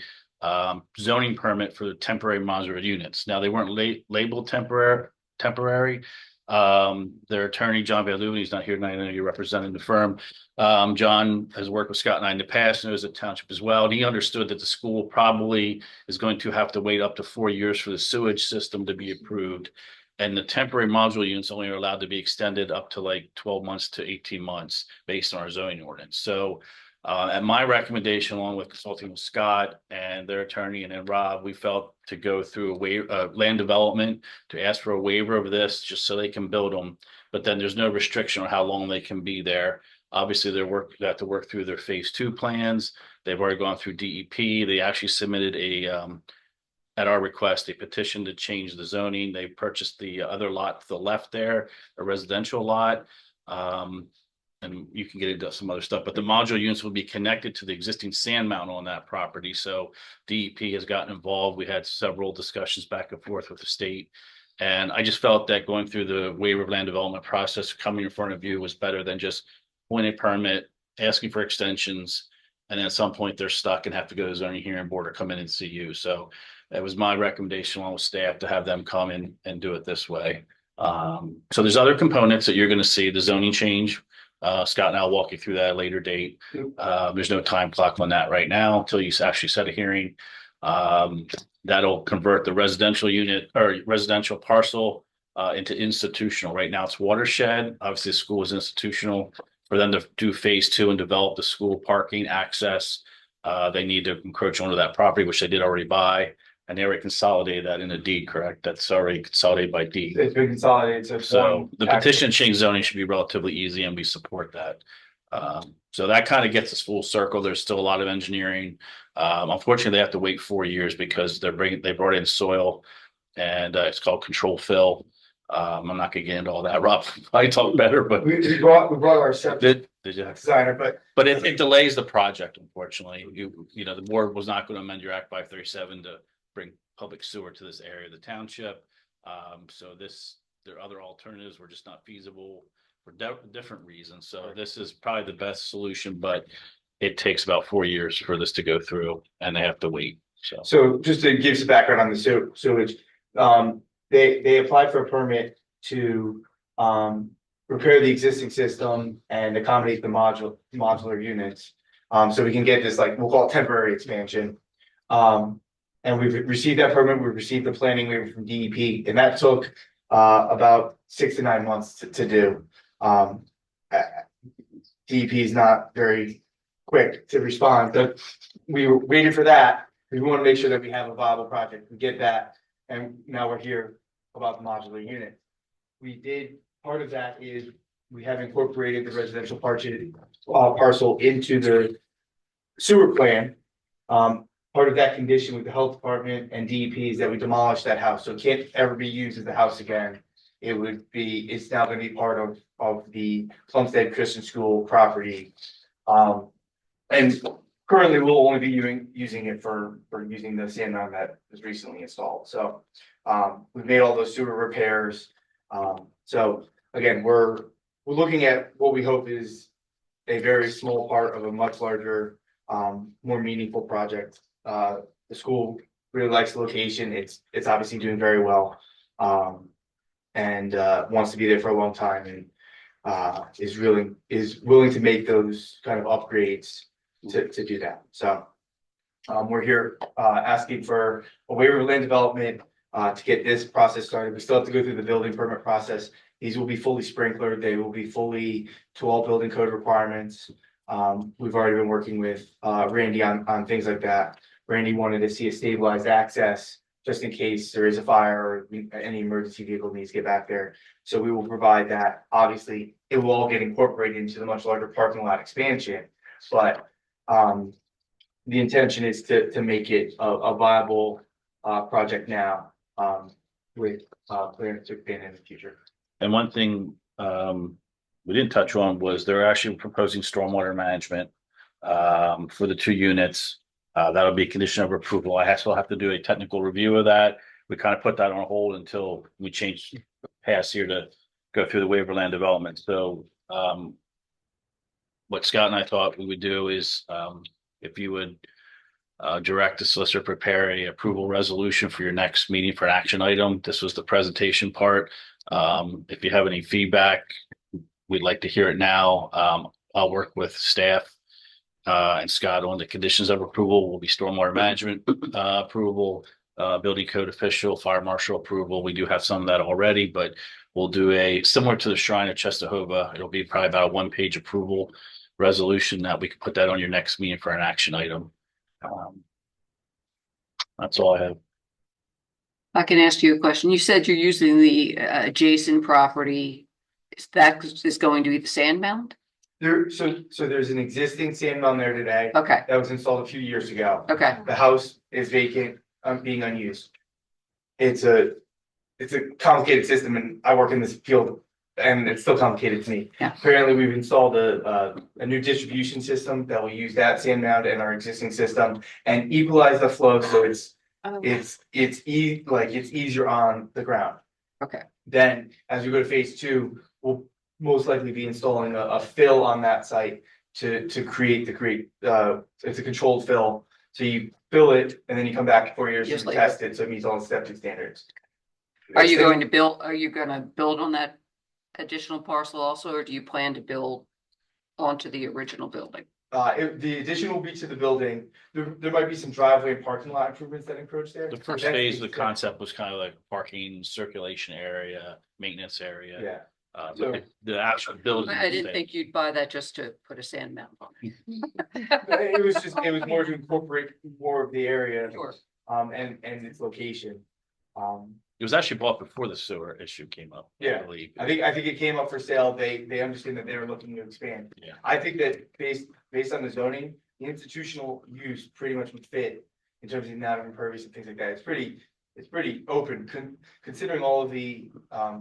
zoning permit for the temporary modular units. Now, they weren't labeled temporary. Their attorney, John Balloon, he's not here tonight. I know you're representing the firm. John has worked with Scott and I in the past, knows the township as well. And he understood that the school probably is going to have to wait up to 4 years for the sewage system to be approved. And the temporary modular units only are allowed to be extended up to like 12 months to 18 months based on our zoning ordinance. So at my recommendation, along with consulting with Scott and their attorney and then Rob, we felt to go through land development to ask for a waiver of this just so they can build them. But then there's no restriction on how long they can be there. Obviously, they have to work through their phase 2 plans. They've already gone through DEP. They actually submitted at our request, a petition to change the zoning. They purchased the other lot to the left there, a residential lot. And you can get into some other stuff, but the modular units will be connected to the existing sand mountain on that property. So DEP has gotten involved. We had several discussions back and forth with the state. And I just felt that going through the waiver of land development process, coming in front of you was better than just pulling a permit, asking for extensions. And then at some point they're stuck and have to go to the zoning hearing board or come in and see you. So it was my recommendation along with staff to have them come in and do it this way. So there's other components that you're going to see, the zoning change. Scott and I'll walk you through that at a later date. There's no time clock on that right now until you actually set a hearing. That'll convert the residential unit or residential parcel into institutional. Right now it's watershed. Obviously the school is institutional. For them to do phase 2 and develop the school parking access, they need to encroach onto that property, which they did already buy. And they already consolidated that in a deed, correct? That's already consolidated by deed. It's been consolidated. So the petition change zoning should be relatively easy and we support that. So that kind of gets us full circle. There's still a lot of engineering. Unfortunately, they have to wait 4 years because they brought in soil and it's called control fill. I'm not gonna get into all that. Rob, I talk better, but we brought our did you? designer, But it delays the project, unfortunately. You know, the board was not going to amend your Act 537 to bring public sewer to this area of the township. So there are other alternatives were just not feasible for different reasons. So this is probably the best solution, but it takes about 4 years for this to go through and they have to wait. So just to give some background on the sewage, they applied for a permit to repair the existing system and accommodate the modular units. So we can get this, like, we'll call it temporary expansion. And we've received that permit. We've received the planning waiver from DEP, and that took about 6 to 9 months to do. DEP is not very quick to respond, but we were waiting for that. We want to make sure that we have a viable project. We get that, and now we're here about the modular unit. Part of that is we have incorporated the residential parcel into the sewer plan. Part of that condition with the health department and DEP is that we demolish that house, so it can't ever be used as a house again. It's now gonna be part of the Plumstead Christian School property. And currently we'll only be using it for using the sand mound that was recently installed. So we've made all those sewer repairs. So again, we're looking at what we hope is a very small part of a much larger, more meaningful project. The school really likes the location. It's obviously doing very well. And wants to be there for a long time and is willing to make those kind of upgrades to do that. So we're here asking for a waiver of land development to get this process started. We still have to go through the building permit process. These will be fully sprinklered. They will be fully to all building code requirements. We've already been working with Randy on things like that. Randy wanted to see a stabilized access just in case there is a fire or any emergency vehicle needs to get back there. So we will provide that. Obviously, it will all get incorporated into the much larger parking lot expansion, but the intention is to make it a viable project now, with plans to expand in the future. And one thing we didn't touch on was they're actually proposing stormwater management for the 2 units. That'll be a condition of approval. I still have to do a technical review of that. We kind of put that on hold until we change paths here to go through the waiver land development. So what Scott and I thought we would do is if you would direct the solicitor prepare a approval resolution for your next meeting for an action item. This was the presentation part. If you have any feedback, we'd like to hear it now. I'll work with staff and Scott on the conditions of approval. Will be stormwater management approval, building code official, fire marshal approval. We do have some of that already, but we'll do a similar to the Shrine of Czestochowa. It'll be probably about a 1-page approval resolution that we can put that on your next meeting for an action item. That's all I have. I can ask you a question. You said you're using the adjacent property. That is going to be the sand mound? So there's an existing sand mound there today. Okay, That was installed a few years ago. okay. The house is vacant, being unused. It's a complicated system, and I work in this field, and it's still complicated to me. Yeah. Apparently, we've installed a new distribution system that will use that sand mound in our existing system and equalize the flow, so it's easier on the ground. Okay. Then, as we go to phase 2, we'll most likely be installing a fill on that site to create it's a controlled fill. So you fill it and then you come back 4 years Just to like test it, so it meets all the septic standards. Are you going to build on that additional parcel also, or do you plan to build onto the original building? The addition will be to the building. There might be some driveway and parking lot improvements that encroach there. The first phase of the concept was kind of like parking, circulation area, maintenance area. Yeah. But the actual building. I didn't think you'd buy that just to put a sand mound on it. It was more to incorporate more of the area. Sure. And its location. It was actually bought before the sewer issue came up. Yeah. I believe. I think it came up for sale. They understand that they were looking to expand. Yeah. I think that based on the zoning, the institutional use pretty much would fit in terms of the amount of impervious and things like that. It's pretty open, considering all of the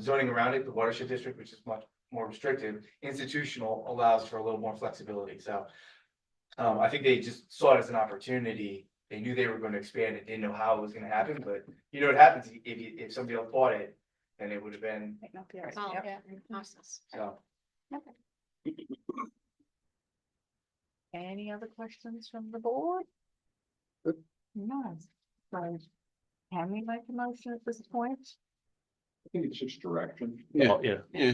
zoning around it, the watershed district, which is much more restrictive. Institutional allows for a little more flexibility. So I think they just saw it as an opportunity. They knew they were going to expand it, didn't know how it was going to happen, but you know what happens if somebody else bought it, then it would have been Oh, yeah, process. so. Any other questions from the board? No. So can we make a motion at this point? I think it's just direction. Oh, yeah. Yeah.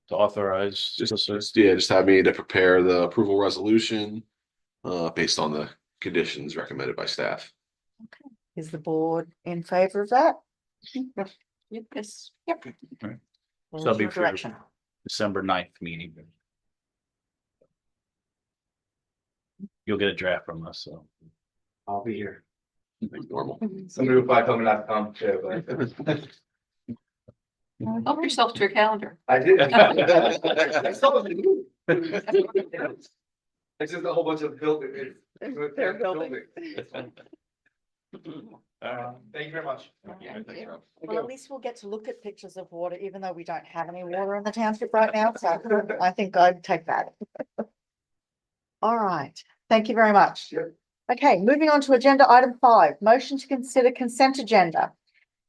To authorize. Just have me to prepare the approval resolution based on the conditions recommended by staff. Is the board in favor of that? Yes. Yep. Right. There's So it'll be your for your- direction. December 9th meeting. You'll get a draft from us, so. I'll be here. Like normal. Somebody will probably tell me not to come too, but Help yourself to a calendar. I did. I still haven't moved. It's just a whole bunch of buildings. They're building. Thank you very much. Well, at least we'll get to look at pictures of water, even though we don't have any water in the township right now, so I think I'd take that. All right, thank you very much. Yep. Okay, moving on to agenda item 5, motion to consider consent agenda.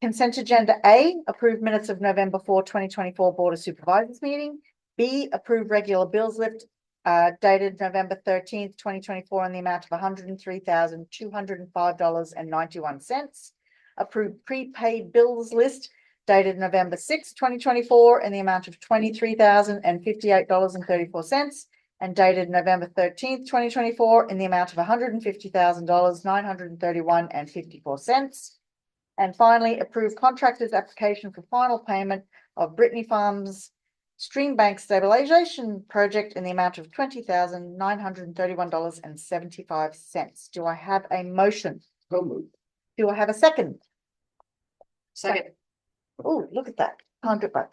Consent agenda A, approve minutes of November 4, 2024 Board of Supervisors meeting. B, approve regular bills list dated November 13th, 2024 in the amount of $103,205.91. Approve prepaid bills list dated November 6th, 2024 in the amount of $23,058.34 and dated November 13th, 2024 in the amount of $150,931.54. And finally, approve contractor's application for final payment of Brittany Farms stream bank stabilization project in the amount of $20,931.75. Do I have a motion? So moved. Do I have a second? Second. Oh, look at that. Can't do it both.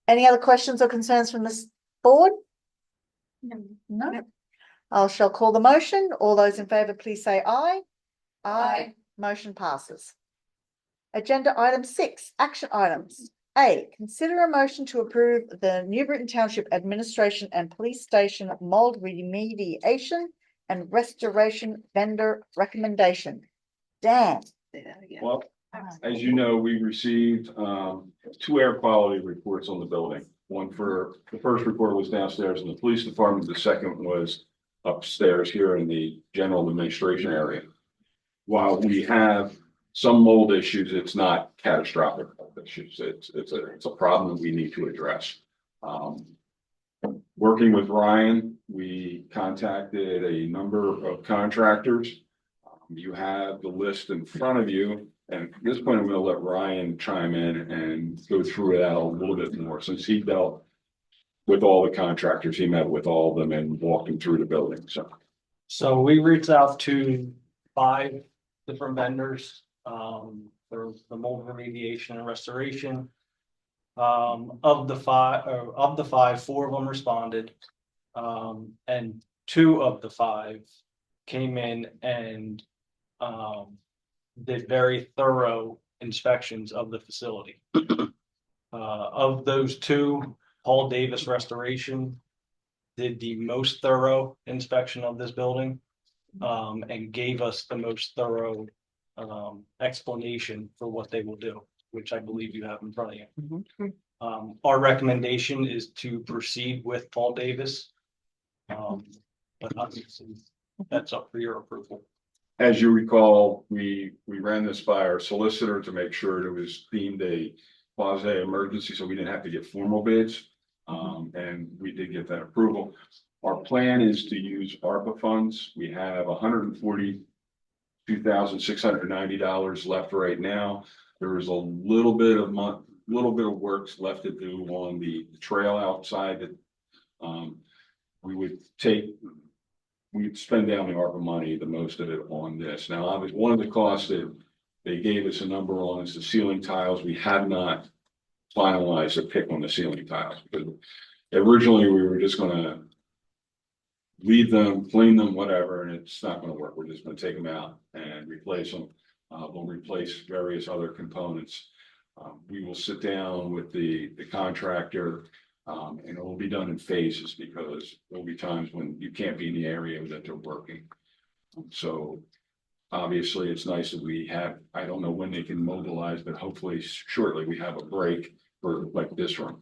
Any other questions or concerns from this board? No. I shall call the motion. All those in favour, please say aye. Aye. Motion passes. Agenda item 6, action items. A, consider a motion to approve the New Britain Township Administration and Police Station mold remediation and restoration vendor recommendation. Dan. Well, as you know, we received 2 air quality reports on the building. One for, the first report was downstairs in the police department. The second was upstairs here in the general administration area. While we have some mold issues, it's not catastrophic issues. It's a problem that we need to address. Working with Ryan, we contacted a number of contractors. You have the list in front of you, and at this point, I'm going to let Ryan chime in and go through that a little bit more, since he dealt with all the contractors. He met with all of them and walked them through the building, so. So we reached out to 5 different vendors, for the mold remediation and restoration. Of the 5, 4 of them responded. And 2 of the 5 came in and did very thorough inspections of the facility. Of those 2, Paul Davis Restoration did the most thorough inspection of this building, and gave us the most thorough explanation for what they will do, which I believe you have in front of you. Our recommendation is to proceed with Paul Davis. But obviously, that's up for your approval. As you recall, we ran this by our solicitor to make sure it was deemed a quasi emergency, so we didn't have to get formal bids. And we did get that approval. Our plan is to use ARPA funds. We have $142,690 left right now. There is a little bit of works left to do on the trail outside that we'd spend down the ARPA money, the most of it on this. Now, obviously, one of the costs that they gave us a number on is the ceiling tiles. We have not finalized a pick on the ceiling tiles, because originally we were just gonna leave them, clean them, whatever, and it's not gonna work. We're just gonna take them out and replace them. We'll replace various other components. We will sit down with the contractor, and it will be done in phases, because there'll be times when you can't be in the area that they're working. So obviously, it's nice that we have, I don't know when they can mobilize, but hopefully shortly we have a break for like this one.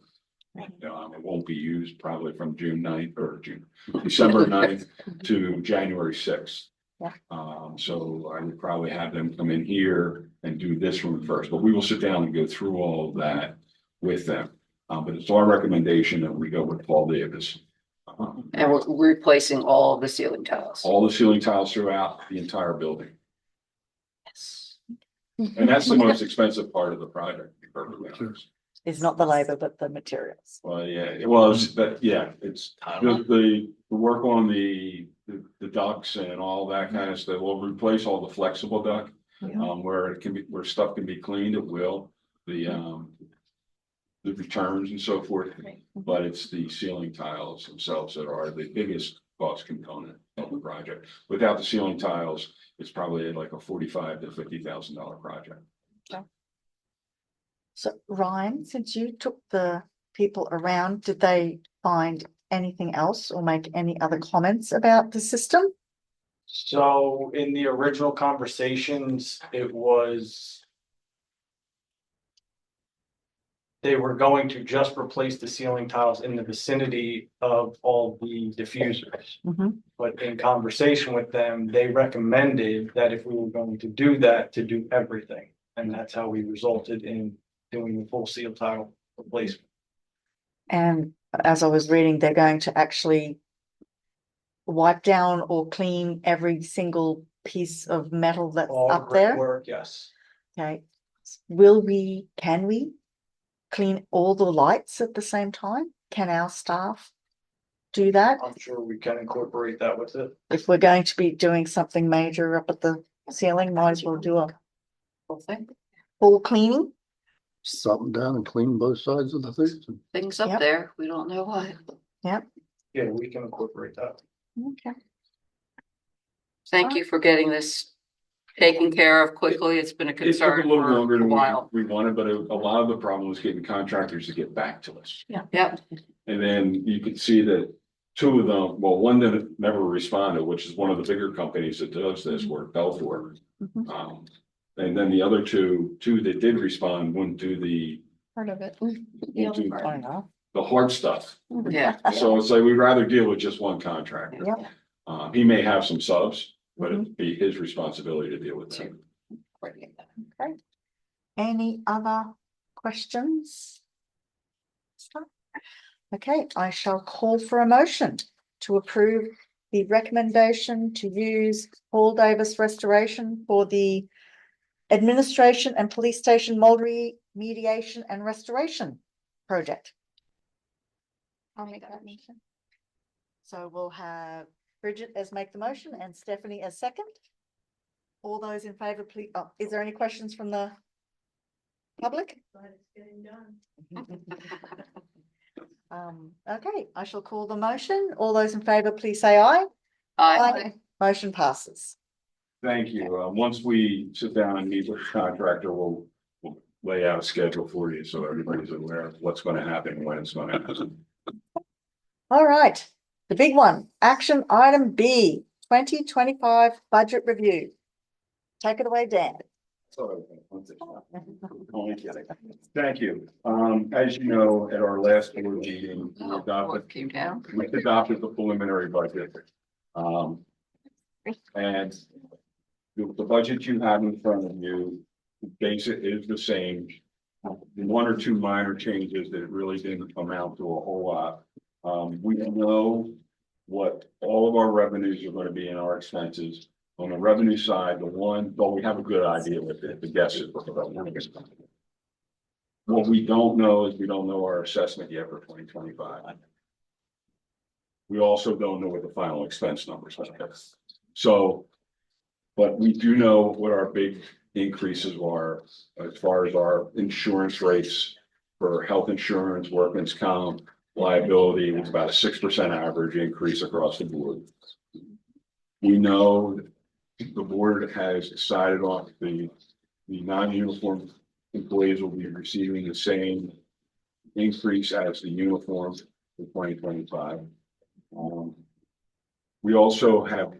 It won't be used probably from June 9th or December 9th to January 6th. Yeah. So I would probably have them come in here and do this one first, but we will sit down and go through all of that with them. But it's our recommendation that we go with Paul Davis. And we're replacing all of the ceiling tiles. All the ceiling tiles throughout the entire building. And that's the most expensive part of the project, to be perfectly honest. It's not the labor, but the materials. Well, yeah, it was, but yeah, it's the work on the ducts and all that kind of stuff. We'll replace all the flexible duct. Where it can be, where stuff can be cleaned, it will. The returns and so forth, but it's the ceiling tiles themselves that are the biggest cost component of the project. Without the ceiling tiles, it's probably like a $45,000 to $50,000 project. So Ryan, since you took the people around, did they find anything else or make any other comments about the system? So in the original conversations, it was they were going to just replace the ceiling tiles in the vicinity of all the diffusers. But in conversation with them, they recommended that if we were going to do that, to do everything. And that's how we resulted in doing the full seal tile replacement. And as I was reading, they're going to actually wipe down or clean every single piece of metal that's All up great there. work, yes. Okay. Can we clean all the lights at the same time? Can our staff do that? I'm sure we can incorporate that with it. If we're going to be doing something major up at the ceiling, might as well do a full cleaning. Something down and clean both sides of the things. Things Yep. up there, we don't know what. Yep, Yeah, we can incorporate that. okay. Thank you for getting this taken care of quickly. It's been a It took concern a little for longer a than while. we wanted, but a lot of the problem was getting contractors to get back to us. Yep, And then you could see that two of them, well, one that never responded, which is one of the bigger companies that does this work, Belfour. Mhm. And then the other two that did respond wouldn't do the, Part of it. wouldn't do I know. the hard stuff. yeah. So it's like, we'd rather deal with just one contractor. Yep. He may have some subs, but it'd be his responsibility to deal with them. Okay. Any other questions? Okay, I shall call for a motion to approve the recommendation to use Paul Davis Restoration for the administration and police station mold remediation and restoration project. I'll make that motion. So we'll have Bridget as make the motion and Stephanie as second. All those in favor, please, oh, is there any questions from the public? Okay, I shall call the motion. All those in favor, please say aye. Aye. Motion passes. Thank you. Once we sit down and meet with the contractor, we'll lay out a schedule for you so everybody's aware of what's gonna happen and when it's gonna happen. All right, the big one, action item B, 2025 budget review. Take it away, Dan. Only kidding. Thank you. As you know, at our last board meeting, What came down? we adopted the preliminary budget. And the budget you have in front of you, the basic is the same. One or two minor changes that really didn't amount to a whole lot. We know what all of our revenues are gonna be in our expenses. On the revenue side, we have a good idea what the guess is. What we don't know is we don't know our assessment yet for 2025. We also don't know what the final expense numbers are. So, but we do know what our big increases are as far as our insurance rates for health insurance, workman's comp, liability. It's about a 6% average increase across the board. We know the board has decided on the non-uniform employees will be receiving the same increase as the uniforms for 2025. We also have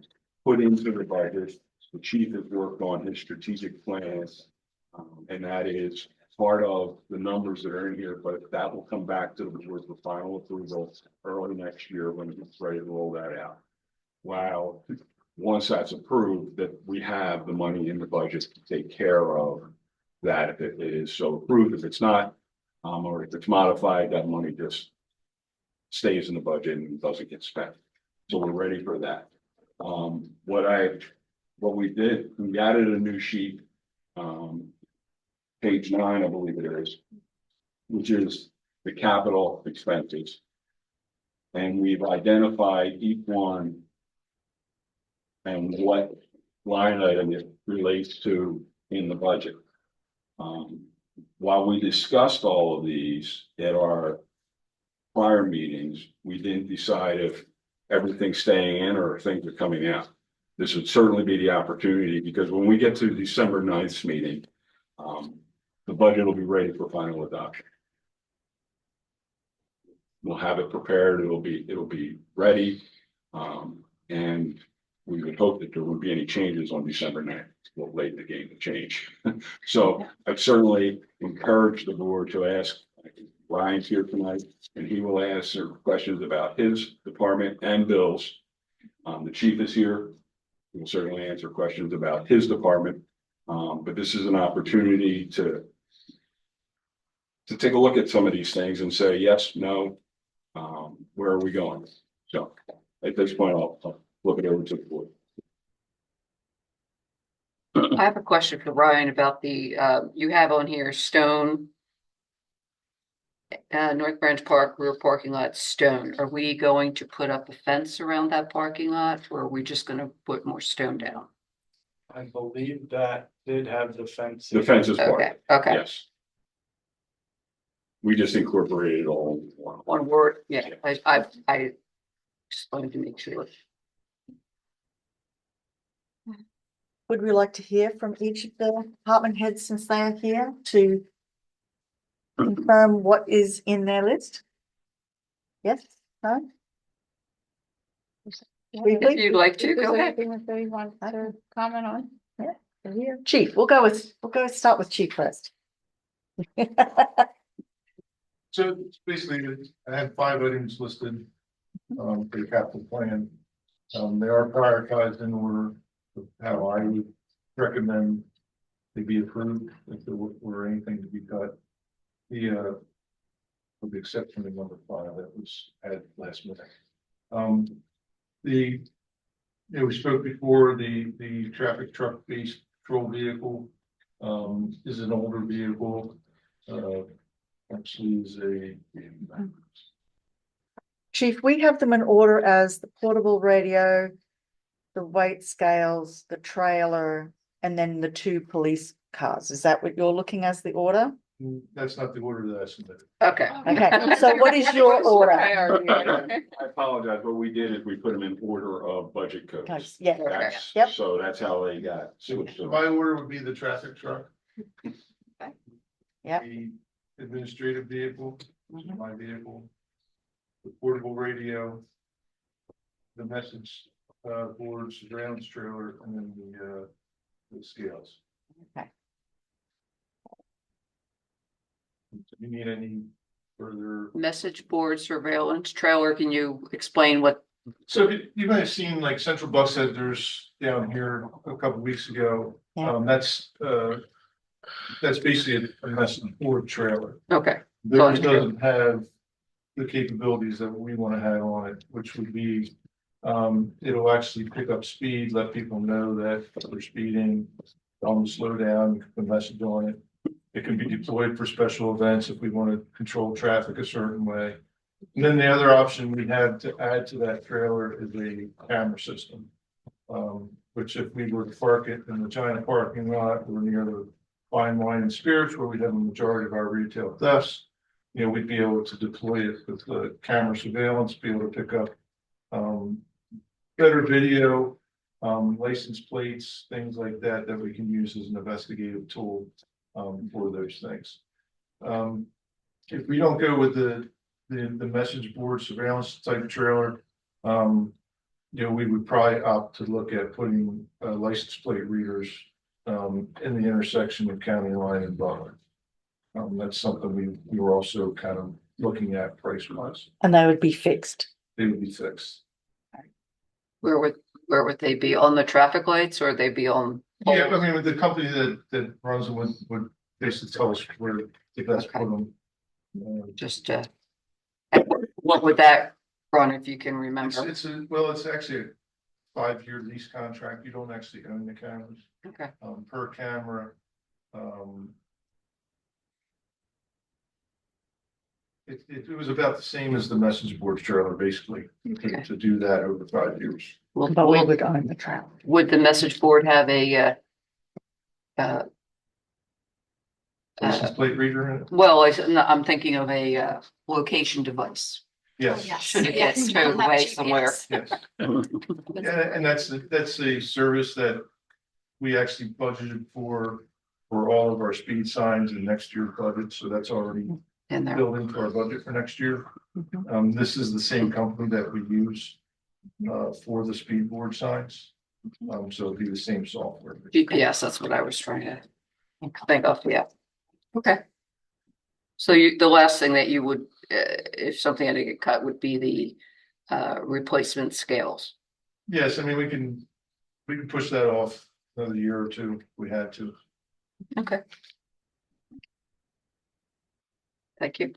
put into the budget, the chief has worked on his strategic plans. And that is part of the numbers that are in here, but that will come back to the board for final approval early next year when it's ready to roll that out. Wow. Once that's approved, that we have the money in the budget to take care of that if it is so approved. If it's not, or if it's modified, that money just stays in the budget and doesn't get spent. So we're ready for that. What we did, we added a new sheet, page 9, I believe it is, which is the capital expenses. And we've identified each one and what line item it relates to in the budget. While we discussed all of these at our prior meetings, we didn't decide if everything's staying in or if things are coming out. This would certainly be the opportunity because when we get to December 9th meeting, the budget will be ready for final adoption. We'll have it prepared. It'll be ready. And we would hope that there wouldn't be any changes on December 9th. It's a little late in the game to change. So I'd certainly encourage the board to ask. Ryan's here tonight, and he will answer questions about his department and Bill's. The chief is here. He will certainly answer questions about his department. But this is an opportunity to take a look at some of these things and say, yes, no, where are we going? So at this point, I'll flip it over to the board. I have a question for Ryan about the, you have on here stone North Branch Park rear parking lot stone. Are we going to put up a fence around that parking lot or are we just gonna put more stone down? I believe that did have the fence. The fence is part, Okay, okay, yes. We just incorporated it all in one. one word, yeah, I just wanted to make sure. Would we like to hear from each of the department heads since they are here to confirm what is in their list? Yes, no? If you'd like to, If there's go ahead. anything that they want to comment on. Chief, we'll go start with Chief first. So basically, I had 5 items listed, for the capital plan. They are prioritized in order of how I would recommend they be approved if there were anything to be cut. With the exception of number 5 that was added last minute. We spoke before, the traffic truck based patrol vehicle, is an older vehicle. Actually is Chief, we have them in order as the portable radio, the weight scales, the trailer, and then the 2 police cars. Is that what you're looking as the order? that's not the order that I submitted. Okay, Okay, so what is your order? I apologize, what we did is we put them in order of budget codes. Yeah, That's, Yep. so that's how they got So switched. my order would be the traffic truck. Yep. The administrative vehicle, which is my vehicle. The portable radio. The message, board, surveillance trailer, and then the scales. Okay. Do you need any further? message board surveillance trailer, can you explain what? So you might have seen like Central Bus Centers down here a couple weeks ago. Yeah. That's basically a message board trailer. Okay, Theirs doesn't have the capabilities that we want to have on it, which would be, it'll actually pick up speed, let people know that they're speeding, tell them to slow down, put a message on it. It can be deployed for special events if we want to control traffic a certain way. And then the other option we have to add to that trailer is a camera system. Which if we were to park it in the China parking lot or near the Fine Wine and Spirits where we have a majority of our retail thefts, we'd be able to deploy it with the camera surveillance, be able to pick up better video, license plates, things like that, that we can use as an investigative tool for those things. If we don't go with the message board surveillance type trailer, we would probably opt to look at putting license plate readers in the intersection of County Line and Butler. That's something we were also kind of looking at price wise. And they would be fixed. They would be fixed. where would they be, on the traffic lights or they be on? Yeah, I mean, the company that runs them would basically tell us where the best put them. Just, and what would that run, if you can remember? It's actually a 5-year lease contract. You don't actually own the cameras. Okay, Per camera. It was about the same as the message board trailer, basically, to do that over 5 years. But we would own the trailer. would the message board have a License plate reader in it? well, I'm thinking of a location device. Yes. Should it get stowed away somewhere? Yes. And that's a service that we actually budgeted for all of our speed signs in next year's budget, so that's already In there. built into our budget for next year. This is the same company that we use for the speed board signs. So it'd be the same software. GPS, that's what I was trying to think of, yeah. Okay. So the last thing that you would, if something had to get cut, would be the replacement scales. Yes, I mean, we can push that off another year or two if we had to. Okay. Thank you.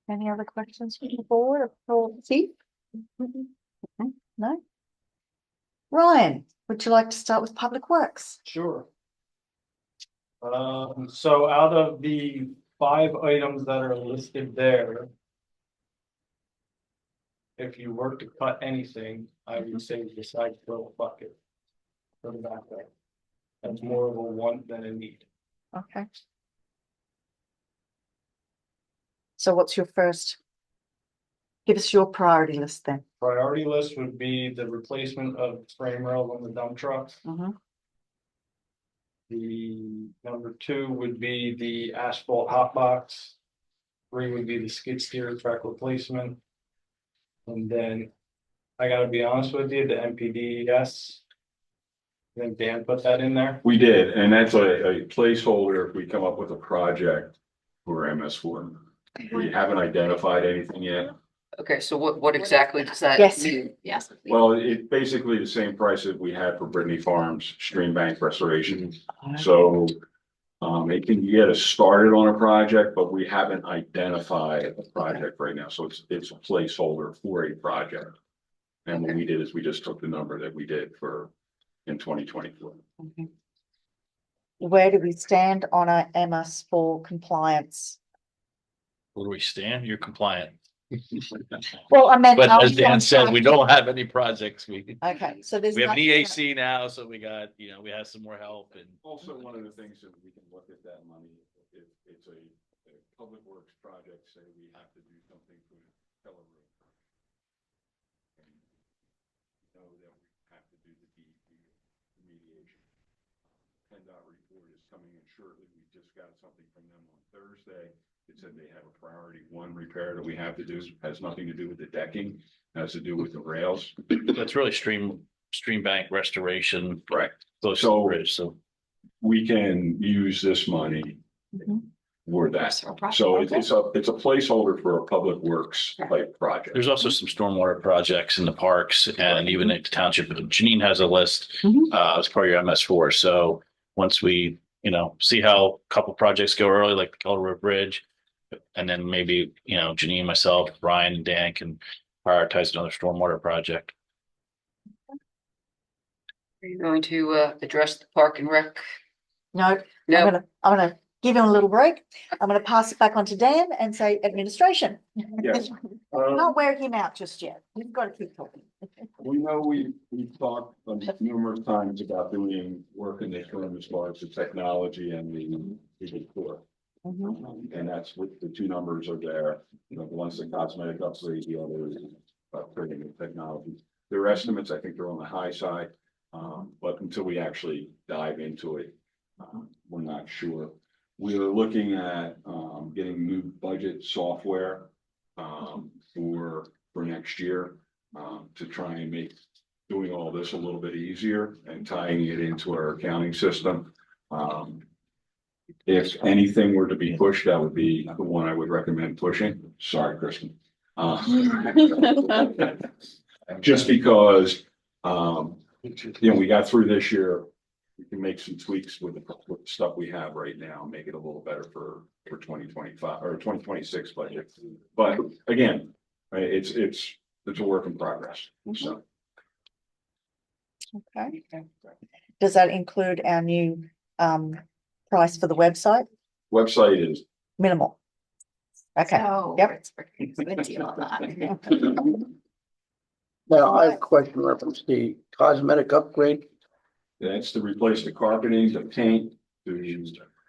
Any other questions from the board or Chief? No? Ryan, would you like to start with Public Works? Sure. So out of the 5 items that are listed there. If you were to cut anything, I would say decide throw a bucket. For the backup. That's more of a want than a need. Okay. So what's your first? Give us your priority list then. Priority list would be the replacement of frame rails on the dump trucks. The number 2 would be the asphalt hot box. 3 would be the skid steer track replacement. And then I gotta be honest with you, the MPDES. I think Dan put that in there. We did, and that's a placeholder if we come up with a project for MS4. We haven't identified anything yet. Okay, so what exactly does that Yes. mean? Yes. Well, it basically the same price that we had for Brittany Farms Stream Bank Restoration. So it can get us started on a project, but we haven't identified a project right now. So it's a placeholder for a project. And what we did is we just took the number that we did for in 2024. Where do we stand on our MS4 compliance? Where do we stand? You're compliant. Well, I meant. But are as we Dan on said, track? we don't have any projects. Okay, so there's. We have an nothing- EAC now, so we got, we have some more help and. Also, one of the things that we can look at that money, if it's a public works project, say we have to do something for Keller Road. And know that we have to do the DEP remediation. PennDOT report is coming in shortly. We just got something from them on Thursday. It said they have a priority 1 repair that we have to do, has nothing to do with the decking, has to do with the rails. That's really stream bank restoration. Right. Close to So- the bridge, so. We can use this money for that. So it's a placeholder for a public works type project. There's also some stormwater projects in the parks and even at the township. Janine has a list as part of your MS4. So once we, see how a couple projects go early, like the Keller Road Bridge, and then maybe, Janine, myself, Brian, and Dan can prioritize another stormwater project. Are you going to address the park and rec? No, No. I'm gonna give him a little break. I'm gonna pass it back on to Dan and say administration. Yes. Not wear him out just yet. We've got to keep talking. We know we've talked numerous times about doing work in this room as far as the technology and the report. And that's what the 2 numbers are there, the one's the cosmetic upgrade, the other is upgrading the technology. Their estimates, I think they're on the high side, but until we actually dive into it, we're not sure. We are looking at getting new budget software for next year to try and make doing all this a little bit easier and tying it into our accounting system. If anything were to be pushed, that would be the one I would recommend pushing. Sorry, Kristen. Just because, we got through this year. We can make some tweaks with the stuff we have right now, make it a little better for 2025 or 2026 budget. But again, it's a work in progress, so. Okay. Does that include our new price for the website? Website is, Minimal. Okay. So. Yep. It's a good deal on that. Now, I have a question reference the cosmetic upgrade. that's to replace the carpeting, the paint, the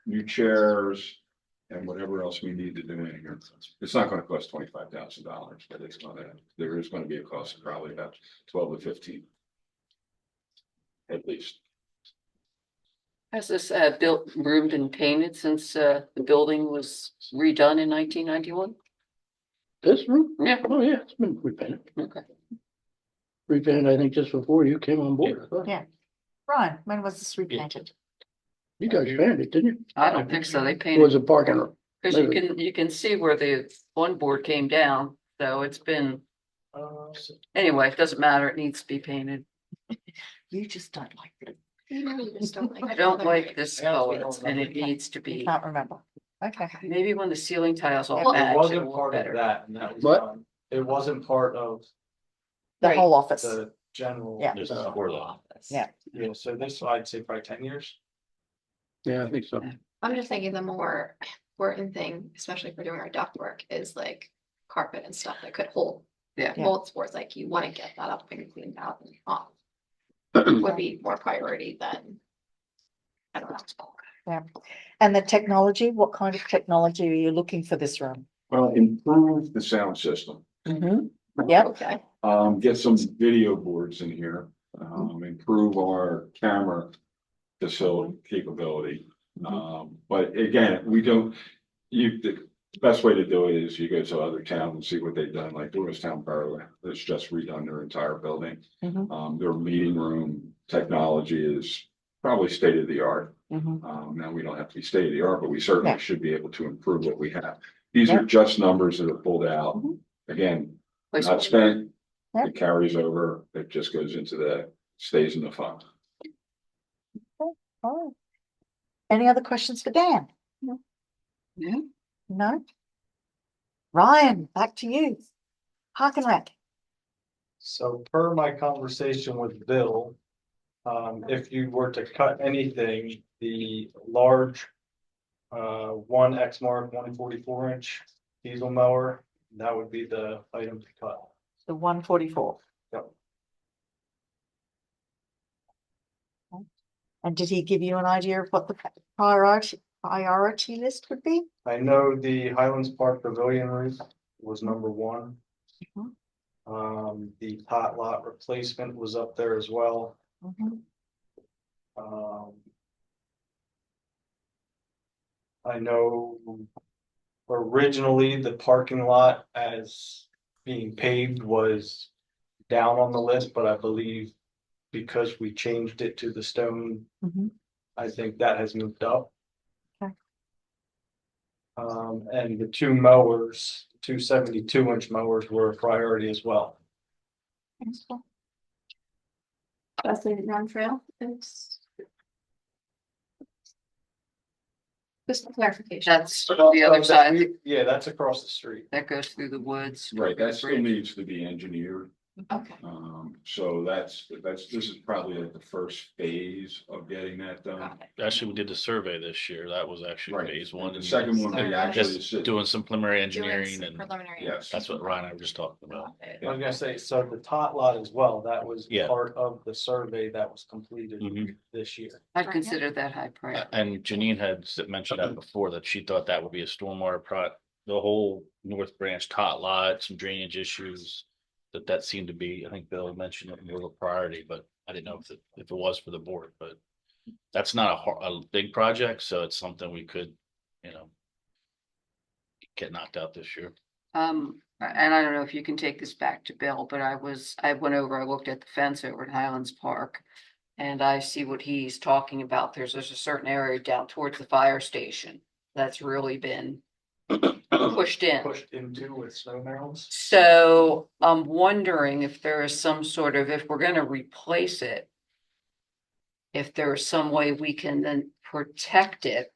new chairs, and whatever else we need to do in here. It's not gonna cost $25,000, but there is gonna be a cost of probably about 12 to 15. At least. Has this room been painted since the building was redone in 1991? This room? Yeah. Oh, yeah, it's been repainted. Okay. Repainted, I think, just before you came on board. I thought. Yeah. Brian, when was this repainted? You guys painted it, didn't you? I don't think so. They It painted, was a parking lot. because you can see where the one board came down, so it's been, anyway, it doesn't matter. It needs to be painted. You just don't like it. I don't like this color and it needs to You be, can't remember. Okay. maybe when the ceiling tiles all Well, It match, wasn't it'll look part of better. that, and that was What? done. It wasn't part of The Right. whole office. the general. Yeah. This is for the. Yeah. Yeah, so this, I'd say probably 10 years. Yeah, I think so. I'm just thinking the more important thing, especially if we're doing our duct work, is like carpet and stuff that could hold. Yeah. Mold spores, like you wanna get that up and cleaned out and off. Would be more priority than. I don't know. Yeah. And the technology, what kind of technology are you looking for this room? Well, improve the sound system. Yeah, Okay. Get some video boards in here, improve our camera facility capability. But again, we don't, the best way to do it is you go to other towns and see what they've done, like Doylestown Borough that's just redone their entire building. Their meeting room technology is probably state of the art. Now we don't have to be state of the art, but we certainly Yeah. should be able to improve what we have. These are just numbers that are pulled out. Again, not spent, Yeah. it carries over, it just goes into stays in the fund. all right. Any other questions for Dan? No? Ryan, back to you. Park and Rec. So per my conversation with Bill, if you were to cut anything, the large one Exmark 144-inch diesel mower, that would be the item to cut. The 144. Yep. And did he give you an idea of what the priority list would be? I know the Highlands Park Pavilion roof was number one. The tot lot replacement was up there as well. I know originally the parking lot as being paved was down on the list, but I believe because we changed it to the stone, I think that has moved up. Okay. And the two mowers, 272-inch mowers were a priority as well. Especially the run trail, it's. Just a clarification. That's the other side Yeah, that's across the street. that goes through the woods. Right, that still needs to be engineered. Okay. So this is probably like the first phase of getting that done. Got it. Actually, we did the survey this year. That was actually Right. phase one. The second one, they actually Just sit. doing some preliminary Doing engineering some and preliminary. Yes. that's what Ryan and I were just talking about. Got it. I was gonna say, so the tot lot as well, that was Yeah. part of the survey that was completed Mhm. this year. I'd consider that high priority. And Janine had mentioned that before, that she thought that would be a stormwater the whole North Branch tot lot, some drainage issues. That seemed to be, I think Bill mentioned it more of a priority, but I didn't know if it was for the board, but. That's not a big project, so it's something we could, get knocked out this year. And I don't know if you can take this back to Bill, but I went over, I looked at the fence over at Highlands Park. And I see what he's talking about. There's a certain area down towards the fire station that's really been pushed in. Pushed into with snow mounds. So I'm wondering if there is some sort of, if we're gonna replace it. If there is some way we can then protect it.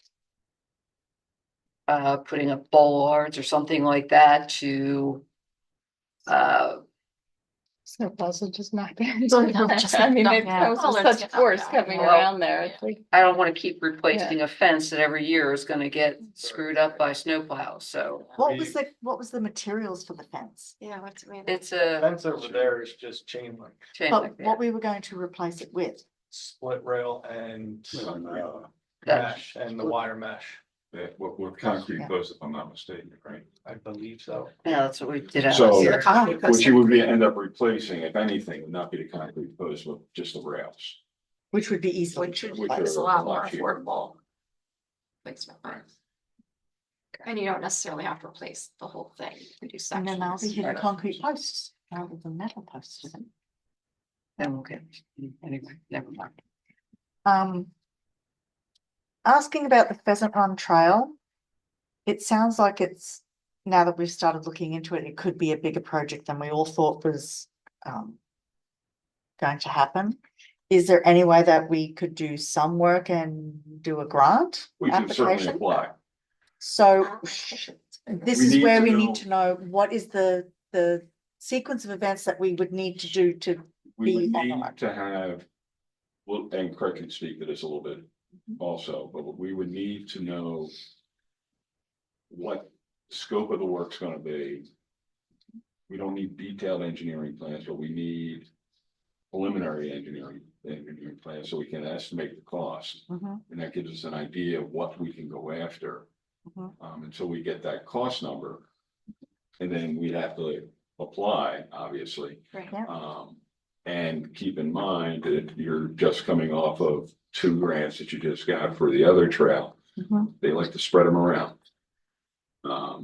Putting up bollards or something like that to. Snowplows will just knock down. Just I mean, knock it down. comes with Colors such get force knocked down. coming Well, around there. It's like, I don't wanna keep replacing a fence that every year is gonna get screwed up by snowplows, so. What was the materials for the fence? Yeah, what's it made? It's a Fence over there is just chain link, chain But link there. what we were going to replace it with? split rail and That- mesh and the wire mesh. With concrete Yeah. posts, if I'm not mistaken, right? I believe so. Yeah, that's what we did out So, here. what you would end up replacing, if anything, would not be the concrete post, but just the rails. Which would be easily. Which Which is are a lot a more lot cheaper. affordable. And you don't necessarily have to replace the whole thing. You can do And then I'll be sections. hitting concrete posts rather than metal posts. Then we'll get, anyway, never mind. Asking about the Pheasant Run Trail. It sounds like it's, now that we've started looking into it, it could be a bigger project than we all thought was going to happen. Is there any way that we could do some work and do a grant We can certainly application? apply. So this We is need where to we know- need to know what is the sequence of events that we would need to do to We would be on the need line. to have, well, and Craig can speak to this a little bit also, but we would need to know what scope of the work's gonna be. We don't need detailed engineering plans, but we need preliminary engineering plans so we can estimate the cost. Mhm. And that gives us an idea of what we can go after. Mhm. Until we get that cost number. And then we'd have to apply, obviously. Right. Yeah. And keep in mind that you're just coming off of 2 grants that you just got for the other trail. Mhm. They like to spread them around.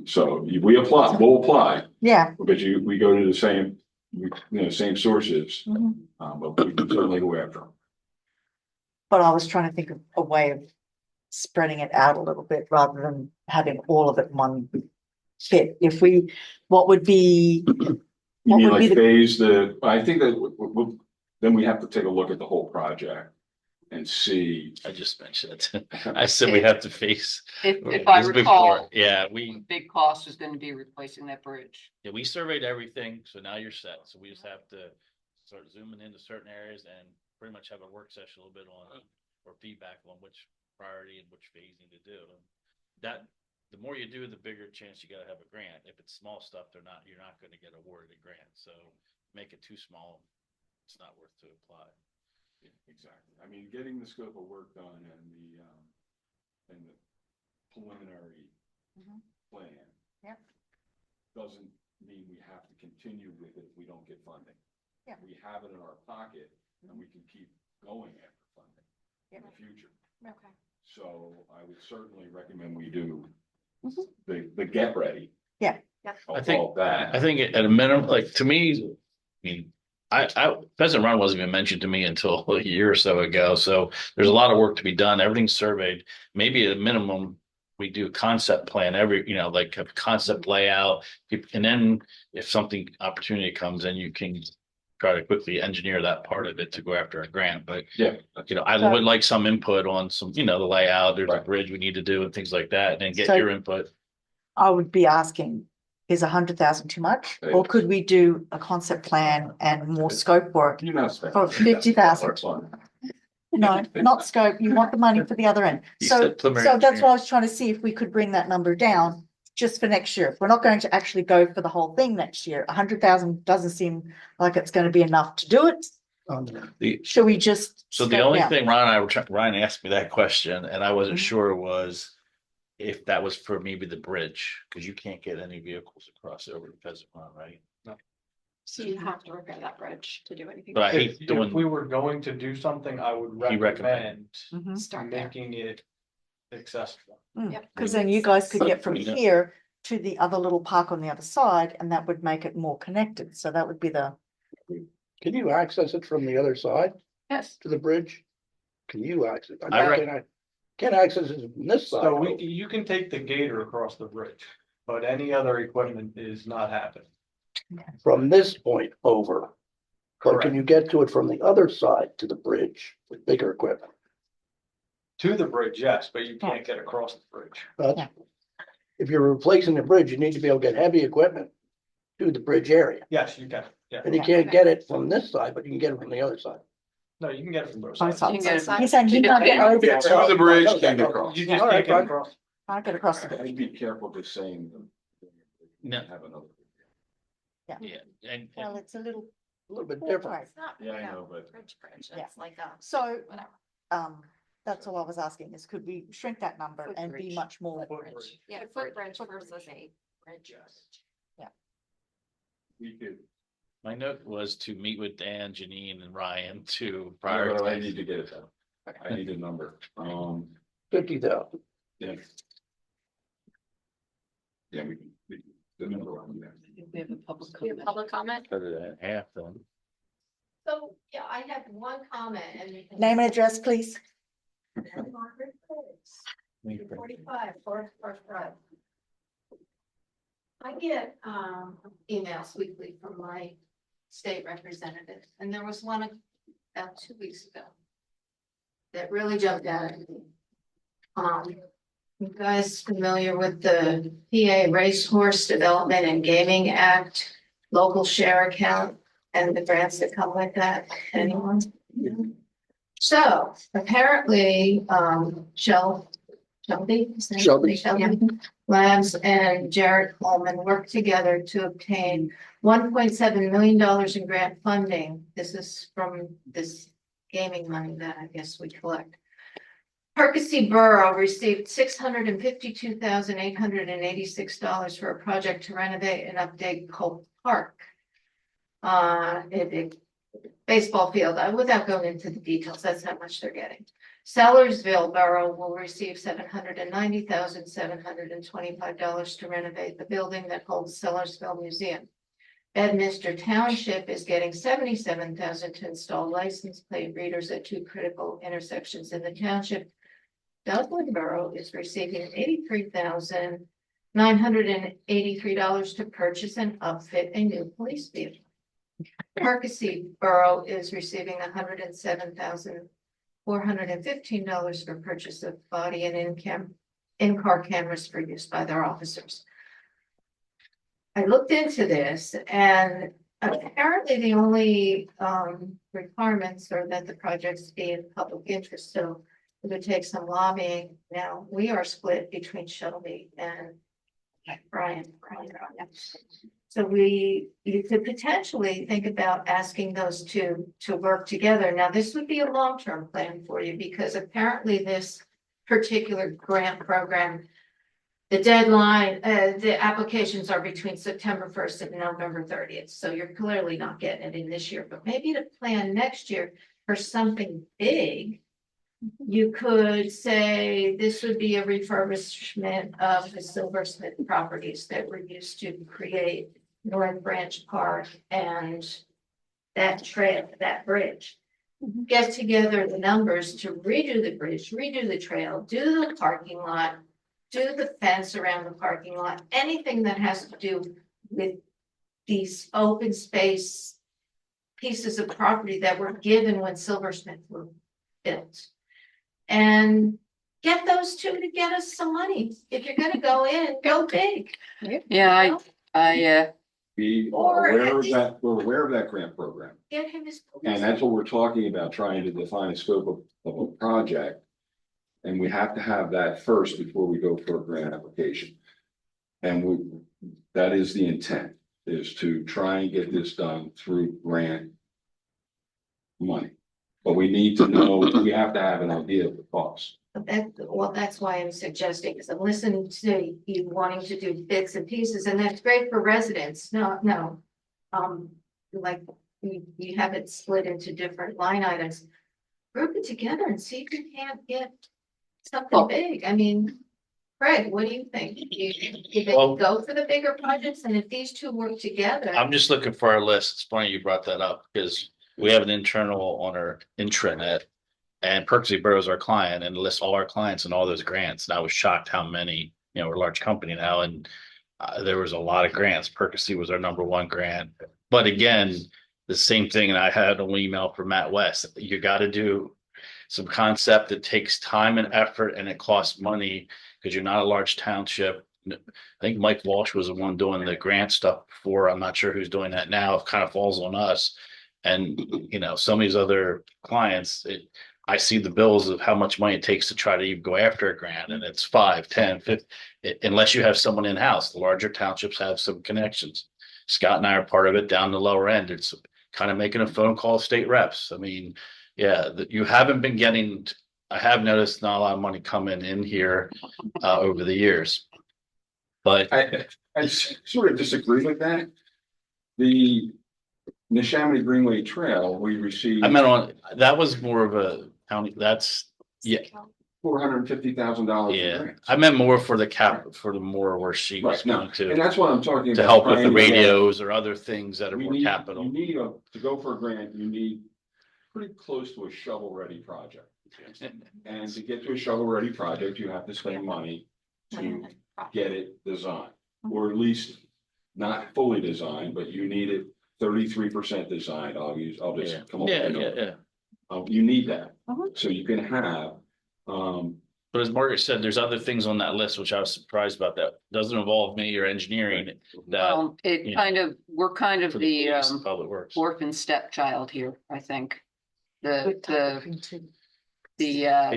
So we'll apply, Yeah. but we go to the same, same sources, Mhm. but we can certainly go after them. But I was trying to think of a way of spreading it out a little bit rather than having all of it in one hit. What would be? You What mean would be like the, I think that then we have to take a look at the whole project and see. I just mentioned it. I said we have to face. If I this before. recall, Yeah, big cost is gonna be replacing that bridge. yeah, we surveyed everything, so now you're set. So we just have to start zooming into certain areas and pretty much have a work session a little bit on, or feedback on which priority and which phasing to do. That, the more you do, the bigger chance you gotta have a grant. If it's small stuff, you're not gonna get awarded a grant. So make it too small, it's not worth to apply. Yeah, exactly. I mean, getting the scope of work done and the preliminary Mhm. plan. Yep. Doesn't mean we have to continue with it if we don't get funding. Yeah. We have it in our pocket and we can keep going after funding in the future. Okay. So I would certainly recommend we do Mhm. the get ready. Yeah. I'll call it that. I think at a minimum, like to me, I mean, Pheasant Run wasn't even mentioned to me until a year or so ago. So there's a lot of work to be done. Everything's surveyed. Maybe at a minimum, we do a concept plan like a concept layout. And then if something opportunity comes in, you can try to quickly engineer that part of it to go after a grant. But Yeah. I would like some input on some, the layout. There's a Right. bridge we need to do and things like that, and then get So- your input. I would be asking, is 100,000 too much? Or Yes. could we do a concept plan and more scope work? You're not spending. For 50,000. No, not scope. You want the money for the other end. You So, said preliminary so that's engineering. why I was trying to see if we could bring that number down just for next year. If we're not going to actually go for the whole thing next year, 100,000 doesn't seem like it's going to be enough to do it. Should we just? So the scope only down? thing Ryan asked me that question and I wasn't sure was if that was for maybe the bridge, because you can't get any vehicles across over to Pheasant Run, right? So you have to repair that bridge to do anything. But I If hate doing, we were going to do something, I would He recommend Mhm. Start there. making it accessible. Yep. Because then you guys could get from Yeah. here to the other little park on the other side, and that would make it more connected. So that would be the, Can you access it from the other side Yes. to the bridge? Can you access? I rec- Can't access it from this side. So you can take the gator across the bridge, but any other equipment is not happening. From this point over. Or Correct. can you get to it from the other side to the bridge with bigger equipment? To the bridge, yes, but you can't get across the bridge. That's, if you're replacing the bridge, you need to be able to get heavy equipment to the bridge area. Yes, you can, yeah. And you can't get it from this side, but you can get it from the other side. No, you can get it from both both sides. sides. You can He's saying he can't get over Yeah, it. to the bridge, Okay, can't get okay. across. You Yeah. just All right, can't get fine. across. Can't get across the bridge. I'd be careful just saying. No. Have another. yeah, and Well, it's a little. A little bit Right. different. It's not Yeah, I really a know, but. bridge, Yeah. it's like a, So, whatever. that's all I was asking is could we shrink that number and be Footbridge. much more? Footbridge. Yeah, footbridge versus a bridge. We could, my note was to meet with Dan, Janine and Ryan to I prioritize. need to get it done. I need a number. 50,000. Yeah. Yeah, the number one, yeah. We have a public We have comment. public comment? Cut it at half then. So, yeah, I have one comment and. Name and address, please. Margaret Briggs, 45 Forest Park Drive. I get emails weekly from my state representative, and there was one about 2 weeks ago that really jumped out at me. You guys familiar with the PA Racehorse Development and Gaming Act local share account and the grants that come with that? Anyone? So apparently, Shelby. Is that Shelby. Shelby Labs and Jared Coleman worked together to obtain $1.7 million in grant funding. This is from this gaming money that I guess we collect. Percy Borough received $652,886 for a project to renovate and update Cole Park. Baseball field, without going into the details, that's how much they're getting. Sellersville Borough will receive $790,725 to renovate the building that holds Sellersville Museum. Bedminster Township is getting $77,000 to install license plate readers at 2 critical intersections in the township. Dublin Borough is receiving $83,983 to purchase and upfit a new police vehicle. Percy Borough is receiving $107,415 for purchase of body and in-car cameras for use by their officers. I looked into this and apparently the only requirements are that the projects be in public interest, so it would take some lobbying. Now, we are split between Shelby and Brian. So you could potentially think about asking those two to work together. Now, this would be a long-term plan for you because apparently this particular grant program, the deadline, the applications are between September 1st and November 30th. So you're clearly not getting it in this year, but maybe to plan next year for something big. You could say this would be a refurbishment of the Silversmith properties that were used to create North Branch Park and that trail, that bridge. Get together the numbers to redo the bridge, redo the trail, do the parking lot, do the fence around the parking lot, anything that has to do with these open space pieces of property that were given when Silversmith were built. And get those two to get us some money. If you're gonna go in, go big. Yeah, We Or are aware at of least- that, we're aware of that grant program. Get him his. And that's what we're talking about, trying to define a scope of a project. And we have to have that first before we go for a grant application. And that is the intent, is to try and get this done through grant money. But we need to know, we have to have an idea of the cost. That's why I'm suggesting, because I'm listening to you wanting to do bits and pieces, and that's great for residents. No. Like you have it split into different line items. Group it together and see if you can't get something big. I mean, Craig, what do you think? Well- Go for the bigger projects, and if these two work together. I'm just looking for our list. It's funny you brought that up because we have an internal on our intranet. And Percy Borough is our client and lists all our clients and all those grants. And I was shocked how many, we're a large company now and there was a lot of grants. Percy was our #1 grant. But again, the same thing. And I had an email from Matt West. You got to do some concept that takes time and effort and it costs money because you're not a large township. I think Mike Walsh was the one doing the grant stuff before. I'm not sure who's doing that now. It kind of falls on us. And, some of these other clients, I see the bills of how much money it takes to try to even go after a grant, and it's 5, 10, 50, unless you have someone in-house. The larger townships have some connections. Scott and I are part of it down the lower end. It's kind of making a phone call to state reps. I mean, yeah, you haven't been getting, I have noticed not a lot of money coming in here over the years. But I sort of disagree with that. The Neshaminy Greenway Trail, we received. I meant that was more of a county, that's, yeah. $450,000. Yeah, I meant more for the more where she was Right, no, going to. and that's what I'm talking about. To help with the trying to get- radios or other things that are We more need, capital. you need to go for a grant, you need pretty close to a shovel-ready project. And to get to a shovel-ready project, you have to spend money to get it designed. Or at least not fully designed, but you need it 33% designed. I'll just come up with a number. You need that, so you can have, But as Margaret said, there's other things on that list, which I was surprised about that. Doesn't involve me or engineering that. We're kind of for the police and Public Works. orphan stepchild here, I think. the It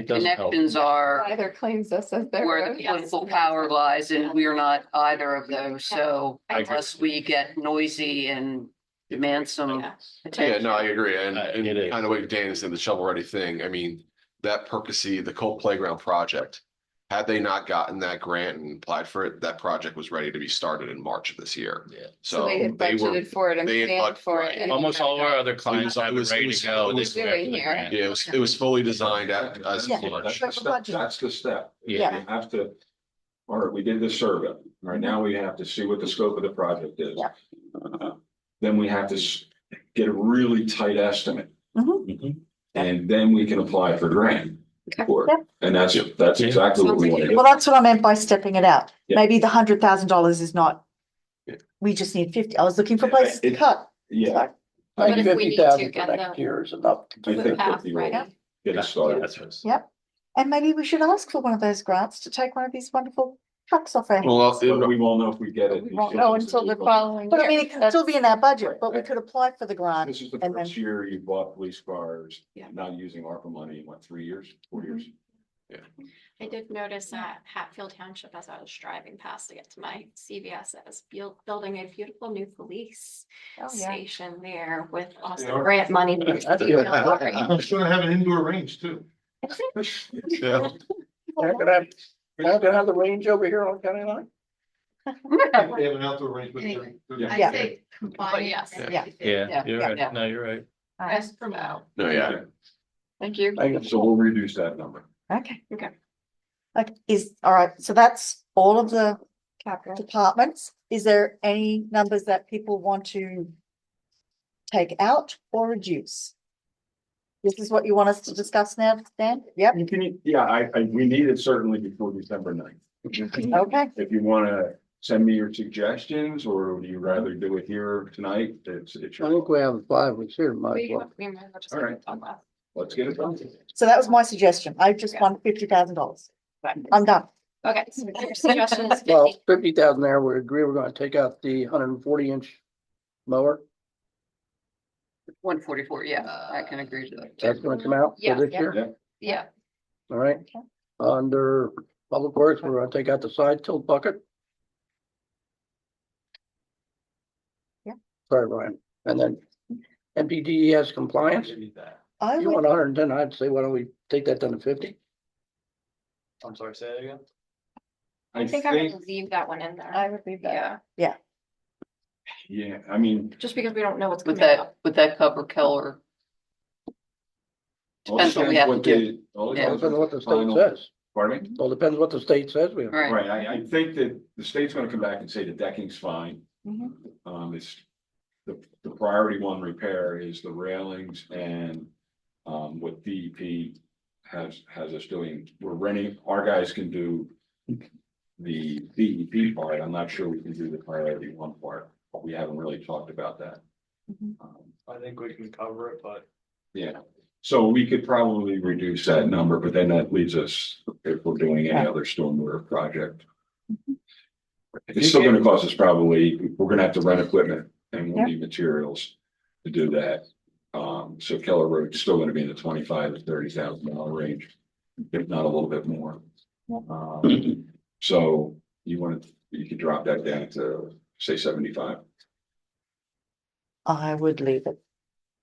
doesn't help. connections are Either claims us as their where road. the political power lies, and we're not either of those, so I agree. unless we get noisy and demand some Yeah. Yeah, attention. no, I agree. And, It and is. kind of what Dan said, the shovel ready thing. I mean, that Percy, the Colt Playground project. Had they not gotten that grant and applied for it, that project was ready to be started in March of this year. Yeah. So they had budgeted for it and they had planned bud- for right. it. and Almost all our other clients It have it was- ready it was- to go. it was They go after the doing grant. Yeah, it was fully designed as Yeah. March. But the budget- That's the step. Yeah. You have to, all right, we did the survey, right now we have to see what the scope of the project is. Yeah. Then we have to get a really tight estimate. Mhm. And then we can apply for grant for Yep. it, and that's exactly what we want to do. Well, that's what I meant by stepping it out. Yeah. Maybe the $100,000 is not. Yeah. We just need 50. I was looking for places to It- cut. Yeah, So, I But think if we need to 50,000 for get next the- year is enough. I The think path 50 ready. will get us started. That's what. Yep. And maybe we should ask for one of those grants to take one of these wonderful trucks off our hands. Well, But we won't know if we get it. We won't know until the following But I year. mean, it can still be in our budget, but we could apply for the grant. This is the And then- first year you bought police cars, Yeah. not using ARPA money in what, 3 years, 4 years? I did notice that Hatfield Township, as I was driving past to get to my CVS, that was building a beautiful new police Oh, yeah. station there with They also are. grant money. That's good. I'm just gonna have an indoor range too. Yeah. They're gonna have the range over here on County Line? They have an outdoor range, but Anyway, they're. I Yeah. say combine. yes. and Yeah. 50. Yeah, you're Yeah. right. No, you're right. Best for now. No, yeah. Thank you. So we'll reduce that number. Okay. Okay. Like, all right, so that's all of the Capital. departments. Is there any numbers that people want to take out or reduce? This is what you want us to discuss now, Dan? Yep, You can, yeah, we need it certainly before December 9th. okay. If you wanna send me your suggestions, or would you rather do it here tonight, it's I your, think we have 5 weeks here, might as We well. we might as well just All right. talk about. let's get it done. So that was my suggestion. I just want $50,000. I'm done. Okay, so your suggestion is Well, 50. 50,000 there, we agree we're gonna take out the 140-inch mower. 144, yeah, I can agree to that. That's gonna come out Yeah. for this Yeah. year, Yeah, all right? Okay. Under Public Works, we're gonna take out the side tilt bucket. Yeah. Sorry, Ryan. And then MPDES compliance, I you would, want 110, I'd say, why don't we take that down to 50? I'm sorry, say that again? I think I would leave that one in there. I would leave that. Yeah, Yeah, I mean. just because we don't know what's Would coming that, up. would that cover Keller? Depends what we have to do. Yeah. Depends on what the state Final- says. Pardon me? Well, depends what the state says we have. Right, Right, I think that the state's gonna come back and say the decking's fine. Mhm. It's, the priority one repair is the railings and, what DEP has us doing. We're renting, our guys can do the DEP part. I'm not sure we can do the priority one part. We haven't really talked about that. I think we can cover it, but Yeah, so we could probably reduce that number, but then that leaves us, if we're doing any other stormwater project. It's still gonna cost us probably, we're gonna have to rent equipment and we'll need materials to do that. So Keller Road's still gonna be in the $25,000 to $30,000 range, if not a little bit more. So you could drop that down to, say, 75. I would leave it.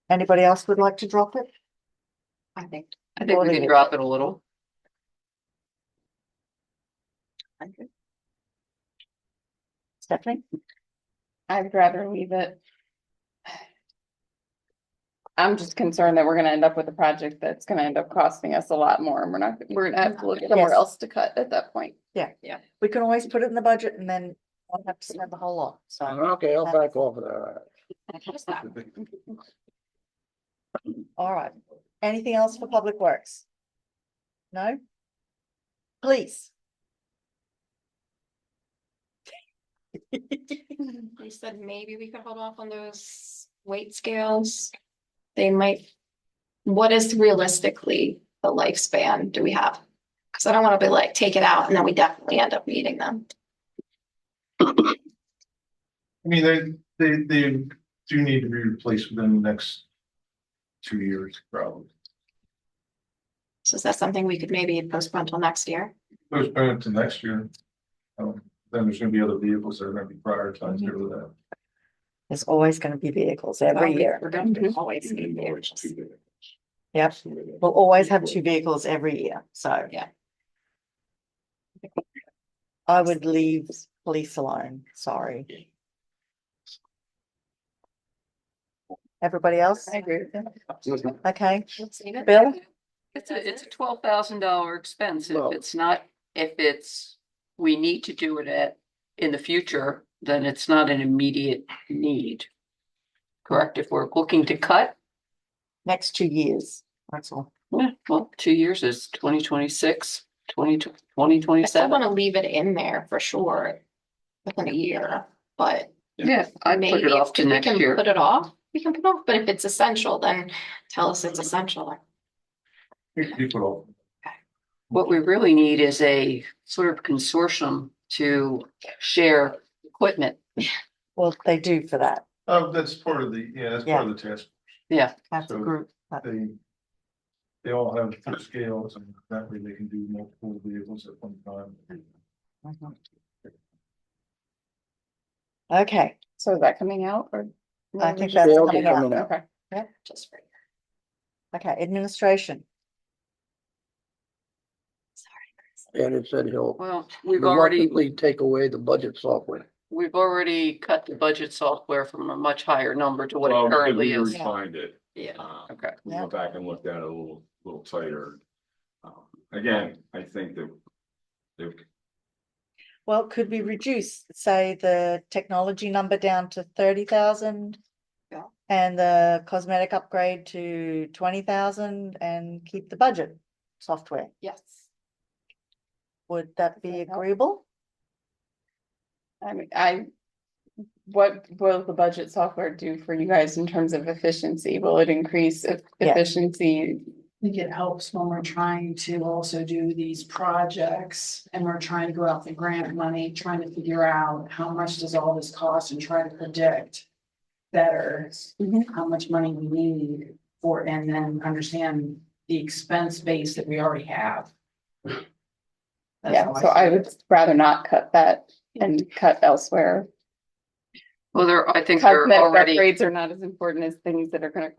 Anybody else would like to drop it? I think. I think we can drop it a little. Stephanie? I'd rather leave it. I'm just concerned that we're gonna end up with a project that's gonna end up costing us a lot more, and we're gonna have to look somewhere Yes. else to cut at that point. We can always put it in the budget and then I'll have to spend the whole lot, so. Okay, I'll back off of that. What's that? All right. Anything else for Public Works? No? Please. They said maybe we could hold off on those weight scales. They might, what is realistically the lifespan do we have? Cause I don't wanna be like, take it out and then we definitely end up needing them. I mean, they do need to be replaced within the next 2 years probably. So is that something we could maybe postpone till next year? Postpone it to next year. Then there's gonna be other vehicles that are gonna be prioritized over that. There's always going to be vehicles every year. We're going to always need vehicles. Yep, we'll always have 2 vehicles every year, so. Yeah. I would leave police alone, sorry. Everybody else? I agree with you. Okay, Let's leave it. Bill? It's a $12,000 expense. Well- If it's not, if it's, we need to do it in the future, then it's not an immediate need. Correct? If we're looking to cut, Next 2 years, that's all. yeah, well, 2 years is 2026, I still 2027. want to leave it in there for sure within a year, but Yeah, I'd put maybe it off if to we next can year. put it off, we can put it off, but if it's essential, then tell us it's essential. People, What we really need is a sort of consortium to share equipment. Well, they do for that, that's part of the, that's part of the task. Yeah, that's a So group. but- They all have their scales and that way they can do multiple vehicles at one time. Mhm. Okay, So is that coming out or? I think Just- that's coming out. Okay. Just for. Okay, administration. And it said he'll well, we've already reluctantly take away the budget software. cut the budget software from a much higher number to what Well, it because currently we is. refined it. Yeah, Uh, okay. We went back and looked at it a little tighter. Again, I think that they've Well, could we reduce, say, the technology number down to 30,000? Yeah. And the cosmetic upgrade to 20,000 and keep the budget software? Yes. Would that be agreeable? I mean, what will the budget software do for you guys in terms of efficiency? Will it increase efficiency? I think it helps when we're trying to also do these projects and we're trying to go out the grant money, trying to figure out how much does all this cost and try to predict better how much money we need for, and then understand the expense base that we already have. That's Yeah, how so I would rather not cut that and cut elsewhere. Well, I think they're Cosmetic already, upgrades are not as important as things that are gonna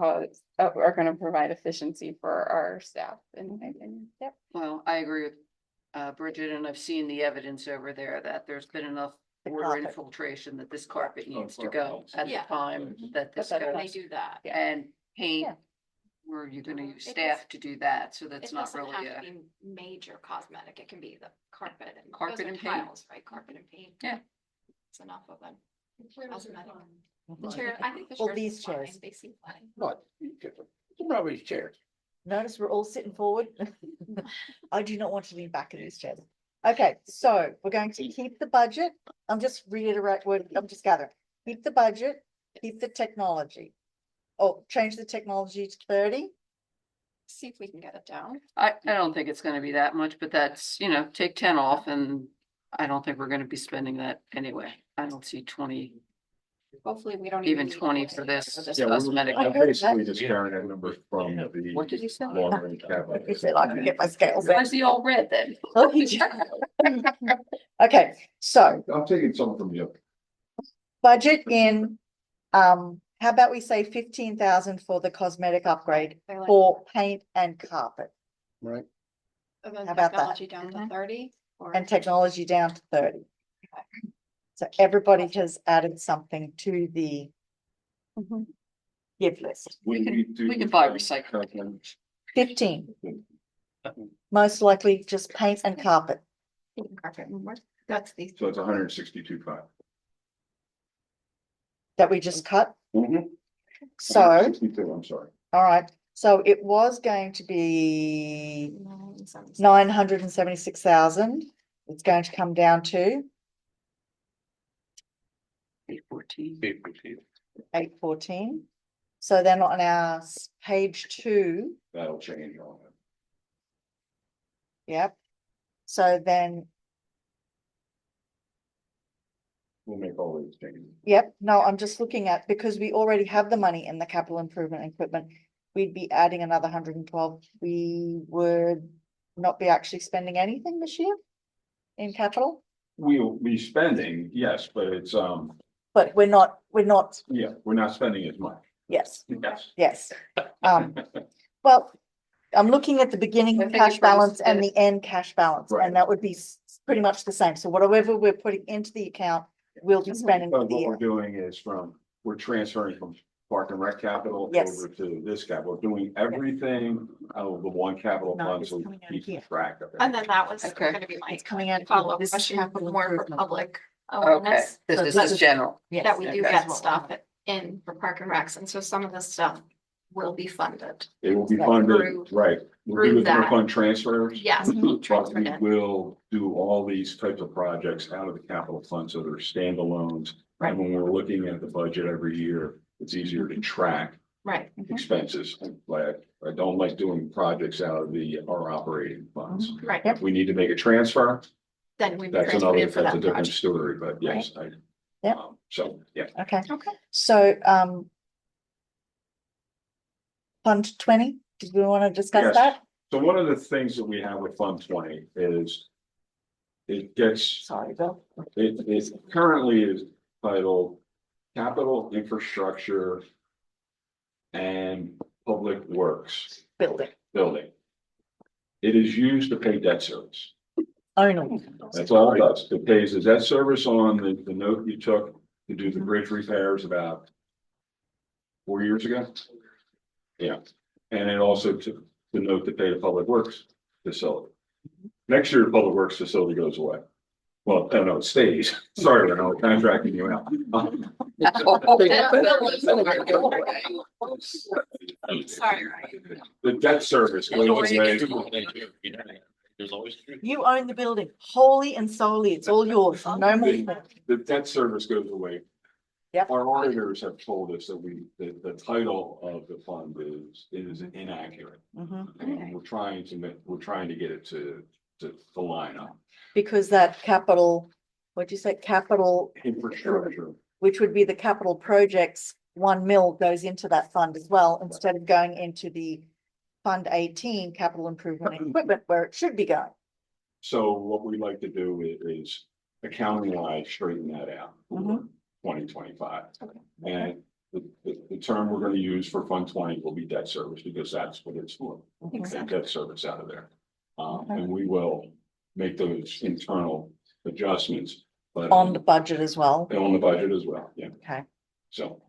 are gonna provide efficiency for our staff, in my opinion. Yep. well, I agree with Bridget, and I've seen the evidence over there that there's been enough The water carpet. infiltration that this carpet needs to go at the Yeah. time that this But that They goes. do that. And paint, Yeah. where you're gonna use It staff does- to do that, so It that's not doesn't really have to a. be major cosmetic. It can be the carpet and. Carpet those are and paint. tiles, right? Carpet and paint. Yeah. It's enough of them. Cosmetic. The Mhm. chair, I think the Well, chairs. these are fine. chairs. They seem fine. What? What's wrong with these chairs? Notice we're all sitting forward. I do not want to lean back in these chairs. Okay, so we're going to keep the budget. I'm just I'm just gathering. Keep the budget, keep the technology. Oh, change the technology to 30. See if we can get it down. I don't think it's gonna be that much, but that's, take 10 off and I don't think we're gonna be spending that anyway. I don't see 20, Hopefully, we don't even need 20 to for do it this Yeah, we're cosmetic. I heard basically that. just carrying that number from the. What did you say? long range capital. He said I can get my scales Why out. is he all red then? Okay, so I'm taking some from you. budget in, how about we say 15,000 for the cosmetic upgrade They're like- for paint and carpet Right? And then How about that? technology down to 30 or. and technology down to 30. So everybody has added something to the give list. We can buy recycling. 15. Most likely just paint and carpet. Carpet and what? That's the. So it's 162.5. That we just cut. Mm-hmm. So, 162, I'm sorry. all right, so it was going to be 976,000. It's going to come down to 814. 814. So then on our page 2, That'll change on it. yep. So then, We'll make all these changes. yep, no, I'm just looking at, because we already have the money in the capital improvement equipment. we'd be adding another 112. We would not be actually spending anything this year in capital, We'll be spending, yes, but it's, but we're not, yeah, we're not spending as much. yes, Yes. yes. Well, I'm looking at the beginning I think cash if we're just balance and the end cash balance, Right. and that would be pretty much the same. So whatever we're putting into the account, we'll be spending for But the what we're year. doing is we're transferring from Park and Rec capital Yes. over to this capital, doing everything out of the one capital No, fund, it's so coming out we of here. keep track of it. And then that was Okay. gonna be my It's coming out of follow-up this question, capital more for improvement. public Okay, awareness. So this this is general. Yes. That we do Okay. get stuff in for Park and Recs, and so some of this stuff will be funded. It will be Yeah. funded, Through- right, we'll through do the that. fund transfers. Yes, Mhm. transferred But we in. will do all these types of projects out of the capital fund, so they're standalones. Right. And when we're looking at the budget every year, it's easier to track Right. expenses. Like, I don't like doing projects out of our operating funds. Right, If we need to make a transfer, then we that's transfer another, in for that's a that different project. story, but yes, Yep. so, yeah. Okay, Okay. so, Fund 20, did we want to discuss Yes. that? So one of the things that we have with Fund 20 is it gets, Sorry, Bill. it currently is titled Capital Infrastructure and Public Works Building. Building. It is used to pay debt service. Only. That's all it does. It pays the debt service on the note you took to do the bridge repairs about 4 years ago. Yeah, and it also took the note to pay the Public Works facility. Next year, the Public Works facility goes away. Well, no, it stays. Sorry, I'm contracting you out. Sorry, Ryan. The debt service goes away. There's always. You own the building, wholly and solely. It's all yours. No more. The debt service goes away. Yep. Our auditors have told us that the title of the fund is inaccurate. Mhm. And we're trying to get it to line up. Because that capital, what'd you say, capital, Infrastructure, which would be the capital projects, 1 mil goes into that fund as well, instead of going into the Fund 18, capital improvement and equipment, where it should be going. so what we like to do is accounting wise, straighten that out. Mhm. 2025. And the term we're gonna use for Fund 20 will be debt service, because that's what it's for. Take debt service out of there. And we will make those internal adjustments, but. On the budget as well. And on the budget as well, yeah, Okay. so.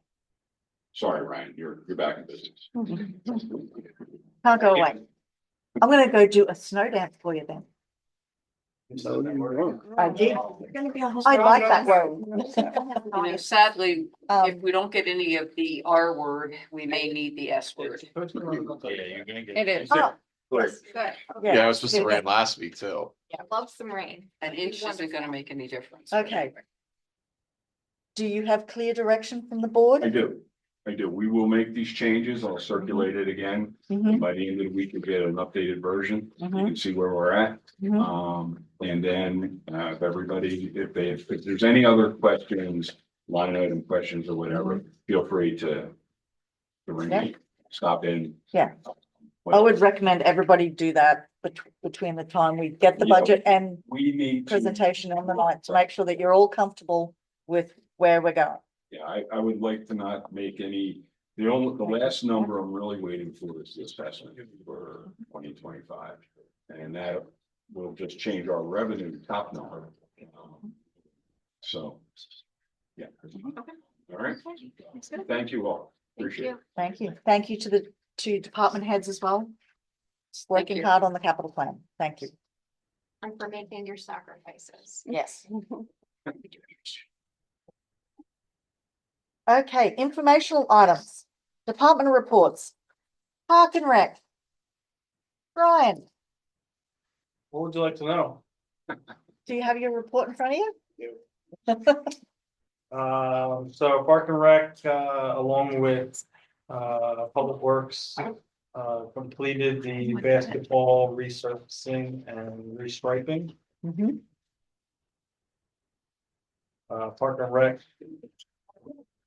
Sorry, Ryan, you're back in business. Can't go away. I'm gonna go do a snow dance for you then. So you're wrong. I did. I like that road. You know, sadly, Um, if we don't get any of the R word, we may need the S word. Yeah, you're gonna get. It is. oh, Clear. Good. Yeah, it was supposed to rain last week too. Yeah, love some rain. An inch isn't gonna make any difference. Okay. Do you have clear direction from the board? I do. We will make these changes. I'll circulate it again. Mhm, By the end of the week, you'll get an updated version. You mhm, can see where we're at. mhm. And then, if everybody, if there's any other questions, line item questions or whatever, feel free to ring me, stop in. Yeah. I would recommend everybody do that between the time we get the Yeah. budget and We need to, presentation on the night to make sure that you're all comfortable with where we're going. yeah, I would like to not make any, the last number I'm really waiting for is the assessment for 2025. And that will just change our revenue top number. So, yeah. All right, That's good. thank you all. Thank Appreciate it. you. Thank you. Thank you to the two department heads as well. Working you. hard on the capital plan. Thank you. And for making your sacrifices. Yes. Okay, informational items, department reports, Park and Rec. Brian, What would you like to know? do you have your report in front of you? So Park and Rec, along with, Public Works, completed the basketball resurfacing and restriping. Mhm. Park and Rec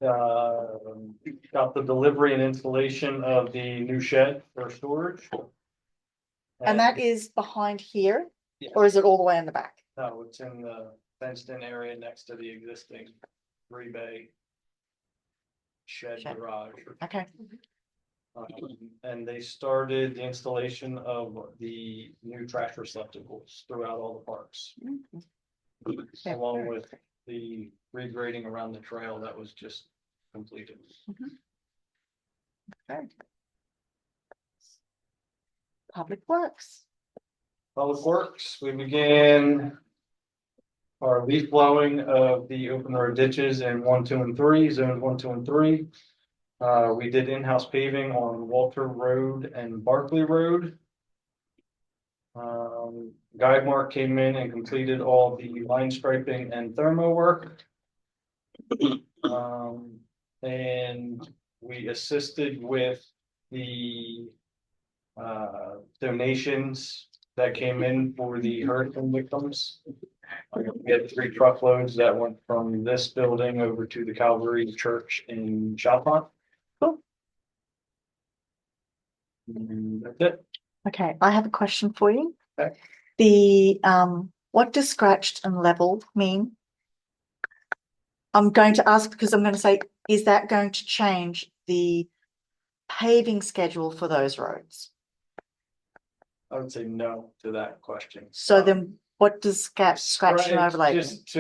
got the delivery and installation of the new shed for storage. And that is behind here, Yes. or is it all the way in the back? No, it's in the fenced in area next to the existing 3-bay shed Shed. garage. Okay, And they started the installation of the new trash receptacles throughout all the parks. Along with the regrading around the trail that was just completed. okay. Public Works. Public Works, we began our leaf blowing of the open road ditches in 1, 2, and 3, zones 1, 2, and 3. We did in-house paving on Walter Road and Barkley Road. Guide Mark came in and completed all the line striping and thermo work. And we assisted with the donations that came in for the hurricane victims. We had 3 truckloads that went from this building over to the Calvary Church in Chalfont. Cool. And that's it. Okay, I have a question for you. Okay. The, what does scratched and leveled mean? I'm going to ask because I'm going to say, is that going to change the paving schedule for those roads? I would say no to that question. So then what does scratch and overlay mean? Just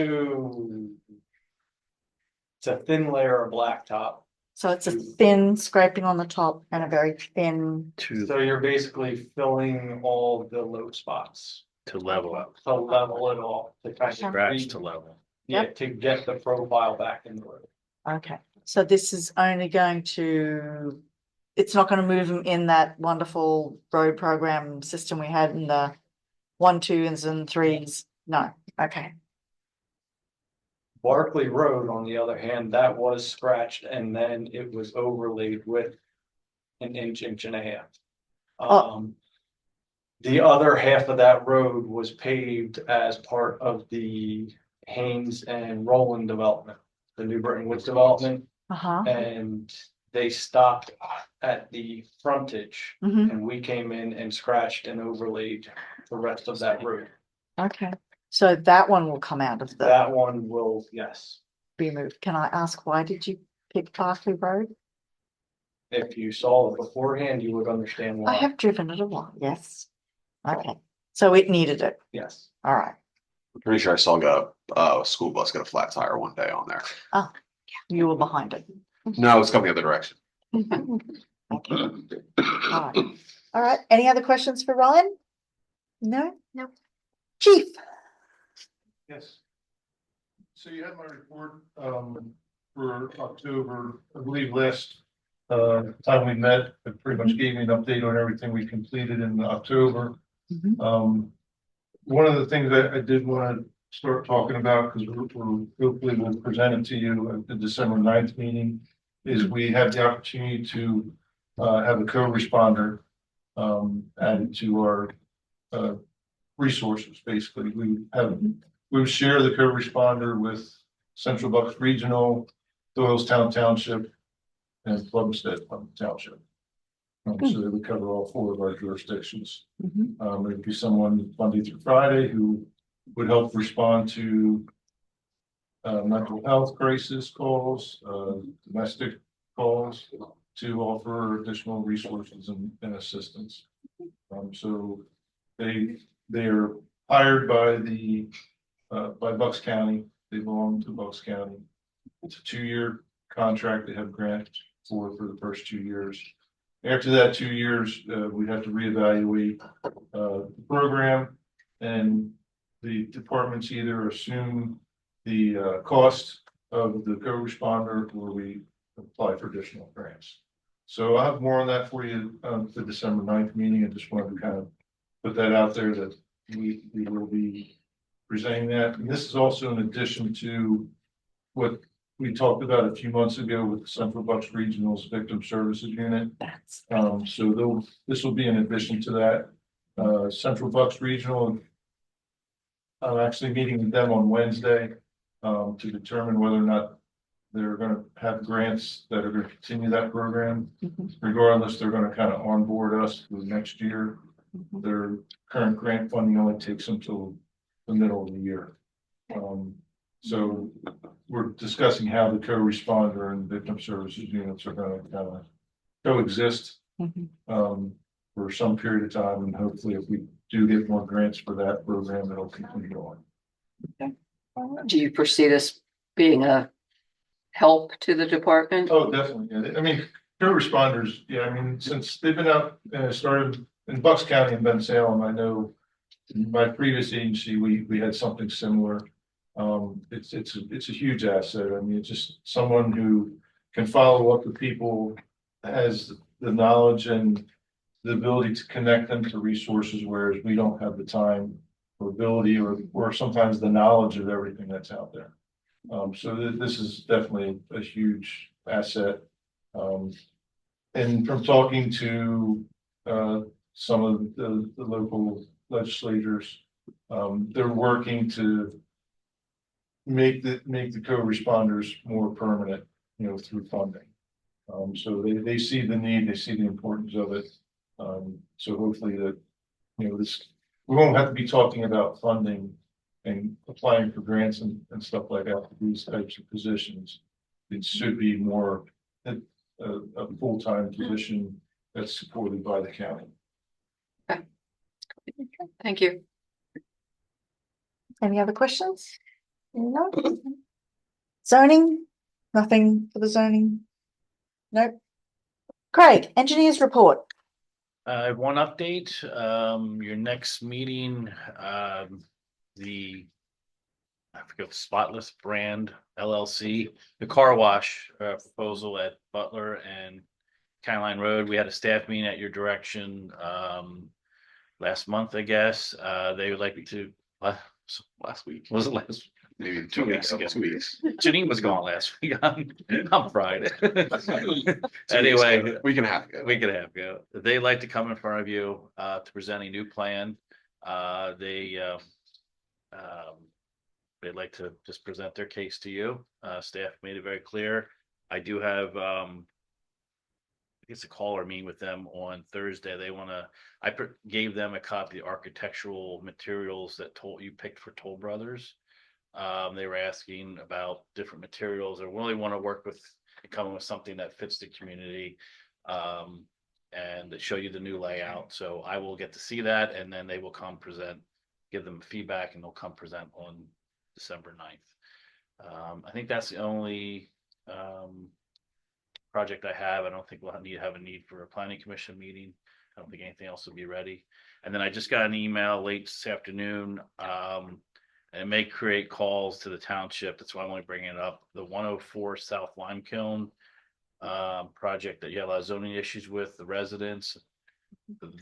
it's a thin layer of blacktop. So it's a thin scraping on the top and a very thin. So you're basically filling all the low spots To level up, to level it all, to kind of. scratch to level. Yeah, to get the profile back in the road. Okay, so this is only going to, it's not going to move them in that wonderful road program system we had in the 1, 2s and 3s. No, okay. Barkley Road, on the other hand, that was scratched and then it was overlaid with an inch and a half. Oh. The other half of that road was paved as part of the Haynes and Roland development, the New Britain Woods development, Uh-huh. and they stopped at the frontage. Mhm. And we came in and scratched and overlaid the rest of that road. Okay, so that one will come out of the, That one will, yes. be moved. Can I ask, why did you pick Barkley Road? If you saw it beforehand, you would understand I why. have driven it a lot, yes. Okay, so it needed it. Yes. All right, I'm pretty sure I saw a school bus get a flat tire one day on there. you were behind it. No, it's coming the other direction. Okay. All right, any other questions for Ryan? No? No. Chief? Yes. So you have my report, for October, I believe last, time we met, it pretty much gave me an update on everything we completed in October. One of the things that I did want to start talking about, because we're hopefully we'll present it to you at the December 9th meeting, is we had the opportunity to have a co-responder added to our resources. Basically, we share the co-responder with Central Bucks Regional, Doylestown Township, and Plumstead Township. So they would cover all 4 of our jurisdictions. It'd be someone Monday through Friday who would help respond to mental health crisis calls, domestic calls, to offer additional resources and assistance. So they are hired by Bucks County. They belong to Bucks County. It's a 2-year contract. They have grant for the first 2 years. After that 2 years, we have to reevaluate the program, and the departments either assume the cost of the co-responder, or we apply for additional grants. So I'll have more on that for you the December 9th meeting. I just wanted to kind of put that out there that we will be presenting that. And this is also in addition to what we talked about a few months ago with the Central Bucks Regional's Victim Services Unit. So this will be in addition to that. Central Bucks Regional, I'm actually meeting with them on Wednesday to determine whether or not they're gonna have grants that are gonna continue that program. Regardless, they're gonna kind of onboard us for the next year. Their current grant funding only takes them till the middle of the year. So we're discussing how the co-responder and victim services units are gonna kind of coexist for some period of time, and hopefully if we do get more grants for that program, it'll continue on. Do you foresee this being a help to the department? Oh, definitely. Yeah. I mean, co-responders, yeah, I mean, since they've been out, started in Bucks County and Ben Salem, I know my previous agency, we had something similar. It's a huge asset. I mean, it's just someone who can follow up with people, has the knowledge and the ability to connect them to resources, whereas we don't have the time or ability or sometimes the knowledge of everything that's out there. So this is definitely a huge asset. And from talking to some of the local legislators, they're working to make the co-responders more permanent, through funding. So they see the need, they see the importance of it. So hopefully that, we won't have to be talking about funding and applying for grants and stuff like that for these types of positions. It should be more a full-time position that's supported by the county. Thank you. Any other questions? No. Zoning, nothing for the zoning. Nope. Craig, engineers report. I have one update, your next meeting, I forget the Spotless Brand LLC, the car wash proposal at Butler and County Line Road. We had a staff meeting at your direction last month, I guess. They would like me to last week. Was it last? Maybe 2 weeks ago. 2 weeks. Janine was gone last week on Friday. Anyway, We can have it. we could have go. They like to come in front of you to present a new plan. They'd like to just present their case to you. Staff made it very clear. I do have I guess a call or meeting with them on Thursday. I gave them a copy of the architectural materials that you picked for Toll Brothers. They were asking about different materials or really want to work with and come up with something that fits the community and show you the new layout. So I will get to see that, and then they will come present, give them feedback, and they'll come present on December 9th. I think that's the only project I have. I don't think we'll have a need for a planning commission meeting. I don't think anything else will be ready. And then I just got an email late this afternoon. And it may create calls to the township. That's why I'm only bringing it up. The 104 South Lime Kiln project that you had a lot of zoning issues with the residents.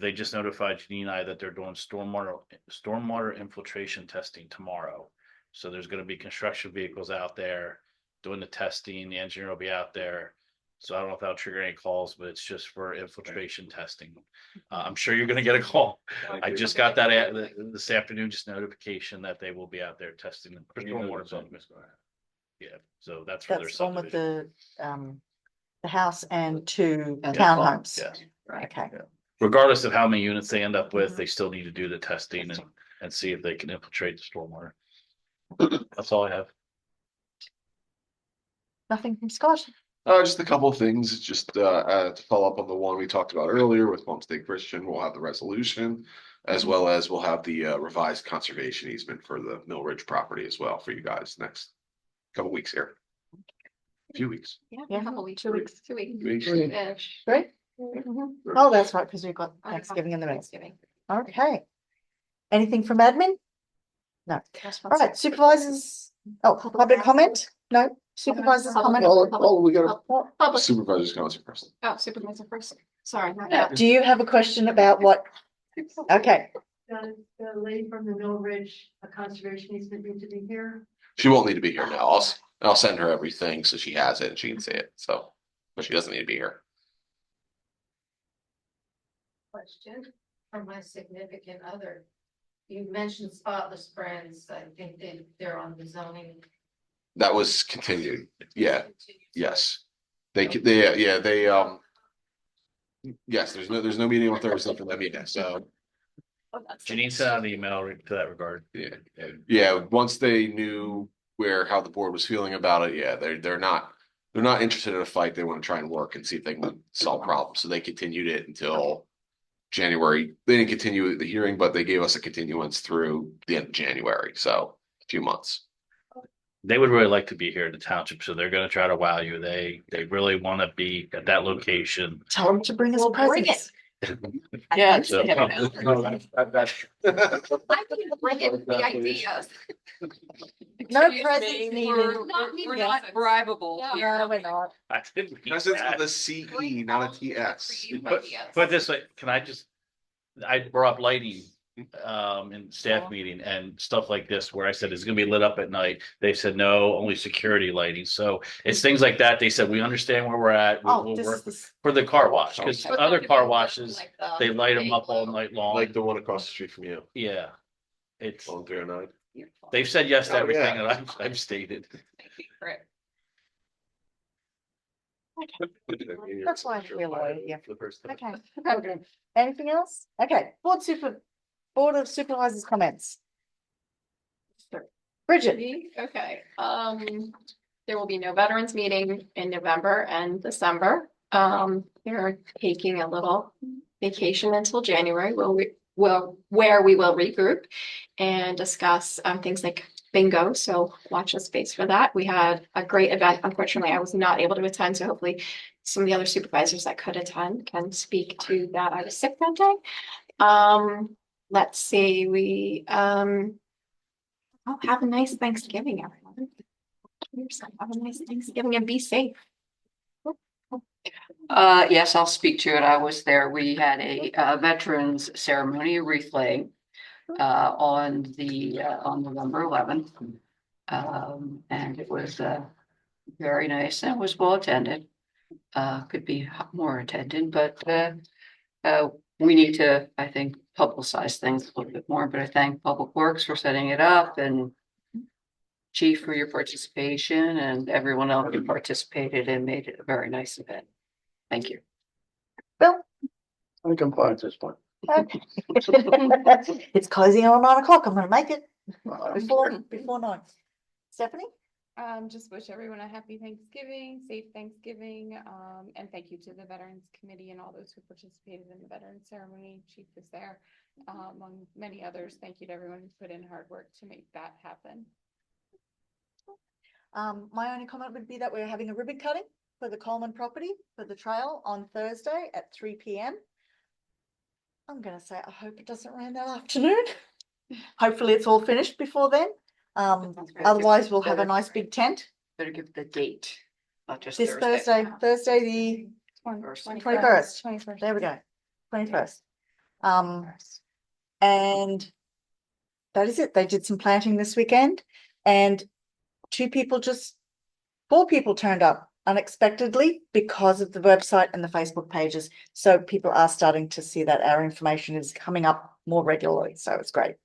They just notified Janine and I that they're doing stormwater infiltration testing tomorrow. So there's going to be construction vehicles out there doing the testing. The engineer will be out there. So I don't know if that'll trigger any calls, but it's just for infiltration testing. I'm sure you're going to get a call. I just got that this afternoon, just notification that they will be out there testing the stormwater. Yeah, so that's for their That's one with subdivision. the house and two And townhomes. Yes. Okay. Regardless of how many units they end up with, they still need to do the testing and see if they can infiltrate the stormwater. That's all I have. Nothing from Scott? Just a couple of things, just to follow up on the one we talked about earlier with Homestead Christian, we'll have the resolution. As well as we'll have the revised conservation easement for the Mill Ridge property as well for you guys next couple weeks here. A few weeks. Yeah, a couple weeks. 2 weeks. 2 weeks. Weeks. Ish. Great. Oh, that's right, because we've got Thanksgiving in the mix. Thanksgiving. Okay. Anything from admin? No. That's All right, supervisors. Oh, public comment? No, supervisors comment? We got Public. Supervisor's comments first. Oh, supervisor first. Sorry. Do you have a question about what? Okay, Does the lady from the Mill Ridge conservation easement need to be here? She won't need to be here now. I'll send her everything so she has it and she can see it. So, but she doesn't need to be here. Question from my significant other. You mentioned Spotless Brands. I think they're on the zoning That was continued. Yeah, yes. Yes, there's no meeting on Thursday for that meeting, so. Janine sent out an email to that regard. Yeah, once they knew how the board was feeling about it, yeah, they're not interested in a fight. They want to try and work and see if they can solve problems. So they continued it until January. They didn't continue the hearing, but they gave us a continuance through the end of January, so a few months. They would really like to be here in the township, so they're gonna try to wow you. They really want to be at that location. Tell them to bring us Well, bring presents. Yeah. So- I can bring in the ideas. No Excuse presents me, needed. We're not bribable here. No, we're not. I didn't mean Presents that. with a CE, not a TS. Put this way, can I just, I brought up lighting in staff meeting and stuff like this where I said it's gonna be lit up at night. They said no, only security lighting. So it's things like that. They said, we understand where we're at. Oh, We'll this work is the for the car wash, because Okay. other car washes, they light them up all night long. Like the one across the street from you Yeah. It's, on 309. they've said yes to Oh, everything yeah. that I've stated. That's why I feel loyal, yeah. For the first time. Okay, okay. Anything else? Okay, Board of Supervisors comments. Bridget, Okay, there will be no veterans meeting in November and December. They're taking a little vacation until January, where we will regroup and discuss things like bingo. So watch the space for that. We had a great event. Unfortunately, I was not able to attend, so hopefully some of the other supervisors that could attend can speak to that. I was sick that day. Let's see, have a nice Thanksgiving, everyone. Have a nice Thanksgiving and be safe. Yes, I'll speak to it. I was there. We had a veterans ceremony, a wreath laying on November 11th. And it was very nice and it was well attended. Could be more attended, but we need to, I think, publicize things a little bit more. But I thank Public Works for setting it up and Chief for your participation and everyone else who participated and made it a very nice event. Thank you. Bill? I'm compliant at this point. Okay. It's closing on 9 o'clock. I'm gonna make it before 9. Stephanie? Just wish everyone a happy Thanksgiving, safe Thanksgiving, and thank you to the Veterans Committee and all those who participated in the Veterans Ceremony. Chief was there, among many others. Thank you to everyone who put in hard work to make that happen. My only comment would be that we're having a ribbon cutting for the Coleman property for the trail on Thursday at 3 p.m. I'm gonna say I hope it doesn't rain that afternoon. Hopefully it's all finished before then. Otherwise we'll have a nice big tent. Better give the date, not just This Thursday the 21st. There we go. 21st. And that is it. They did some planting this weekend and 4 people turned up unexpectedly because of the website and the Facebook pages. So people are starting to see that our information is coming up more regularly. So it's great.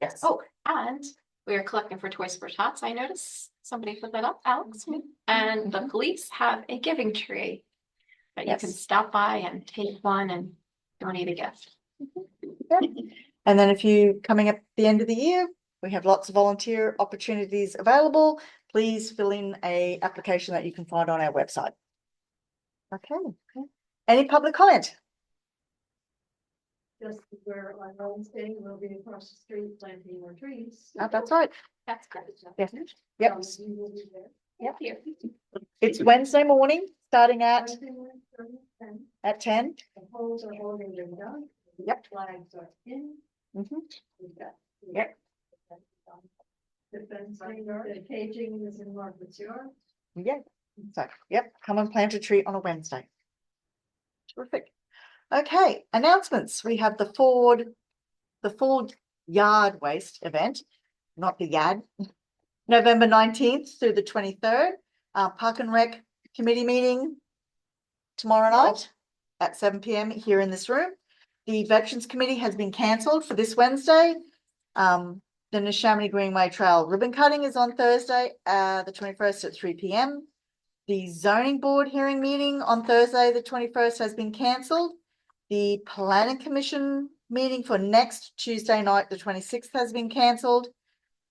Yes. Oh, and we are collecting for Toys for Tots. I noticed somebody put that up, Alex. And the police have a giving tree that you can Yes. stop by and take one and donate a gift. Yep. And then if you coming up the end of the year, we have lots of volunteer opportunities available. Please fill in a application that you can find on our website. Okay. Any public comment? Just where on Wednesday, we'll be across the street planting more trees. Oh, that's right. That's great. Yes. Yep. We will be there. Yep. Here. It's Wednesday morning, starting at Wednesday morning, starting at at 10. 10. The poles are holding them down. Yep. Flags are in. Mhm. We've got. Yep. The fencing, the caging is in Margaret's yard. Yeah. So, yep, come and plant a tree on a Wednesday. Terrific. Okay, announcements. We have the Ford Yard Waste event, not the Yard. November 19th through the 23rd, Park and Rec Committee meeting tomorrow night at 7 p.m. here in this room. The Veterans Committee has been cancelled for this Wednesday. The Neshaminy Greenway Trail ribbon cutting is on Thursday, the 21st at 3 p.m. The zoning board hearing meeting on Thursday, the 21st has been cancelled. The planning commission meeting for next Tuesday night, the 26th has been cancelled.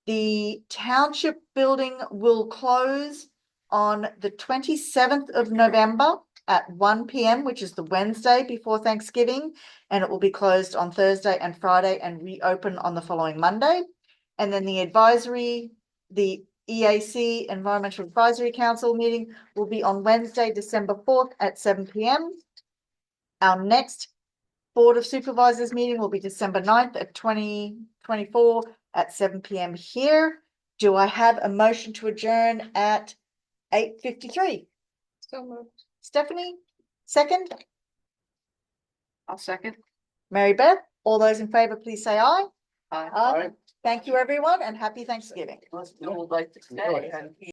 The township building will close on the 27th of November at 1 p.m., which is the Wednesday before Thanksgiving, and it will be closed on Thursday and Friday and reopen on the following Monday. And then the EAC, Environmental Advisory Council meeting will be on Wednesday, December 4th at 7 p.m. Our next Board of Supervisors meeting will be December 9th at 2024 at 7 p.m. here. Do I have a motion to adjourn at 8:53? So moved. Stephanie, second? I'll second. Mary Beth, all those in favor, please say aye. Aye. Aye. Thank you, everyone, and happy Thanksgiving. Most people would like to stay.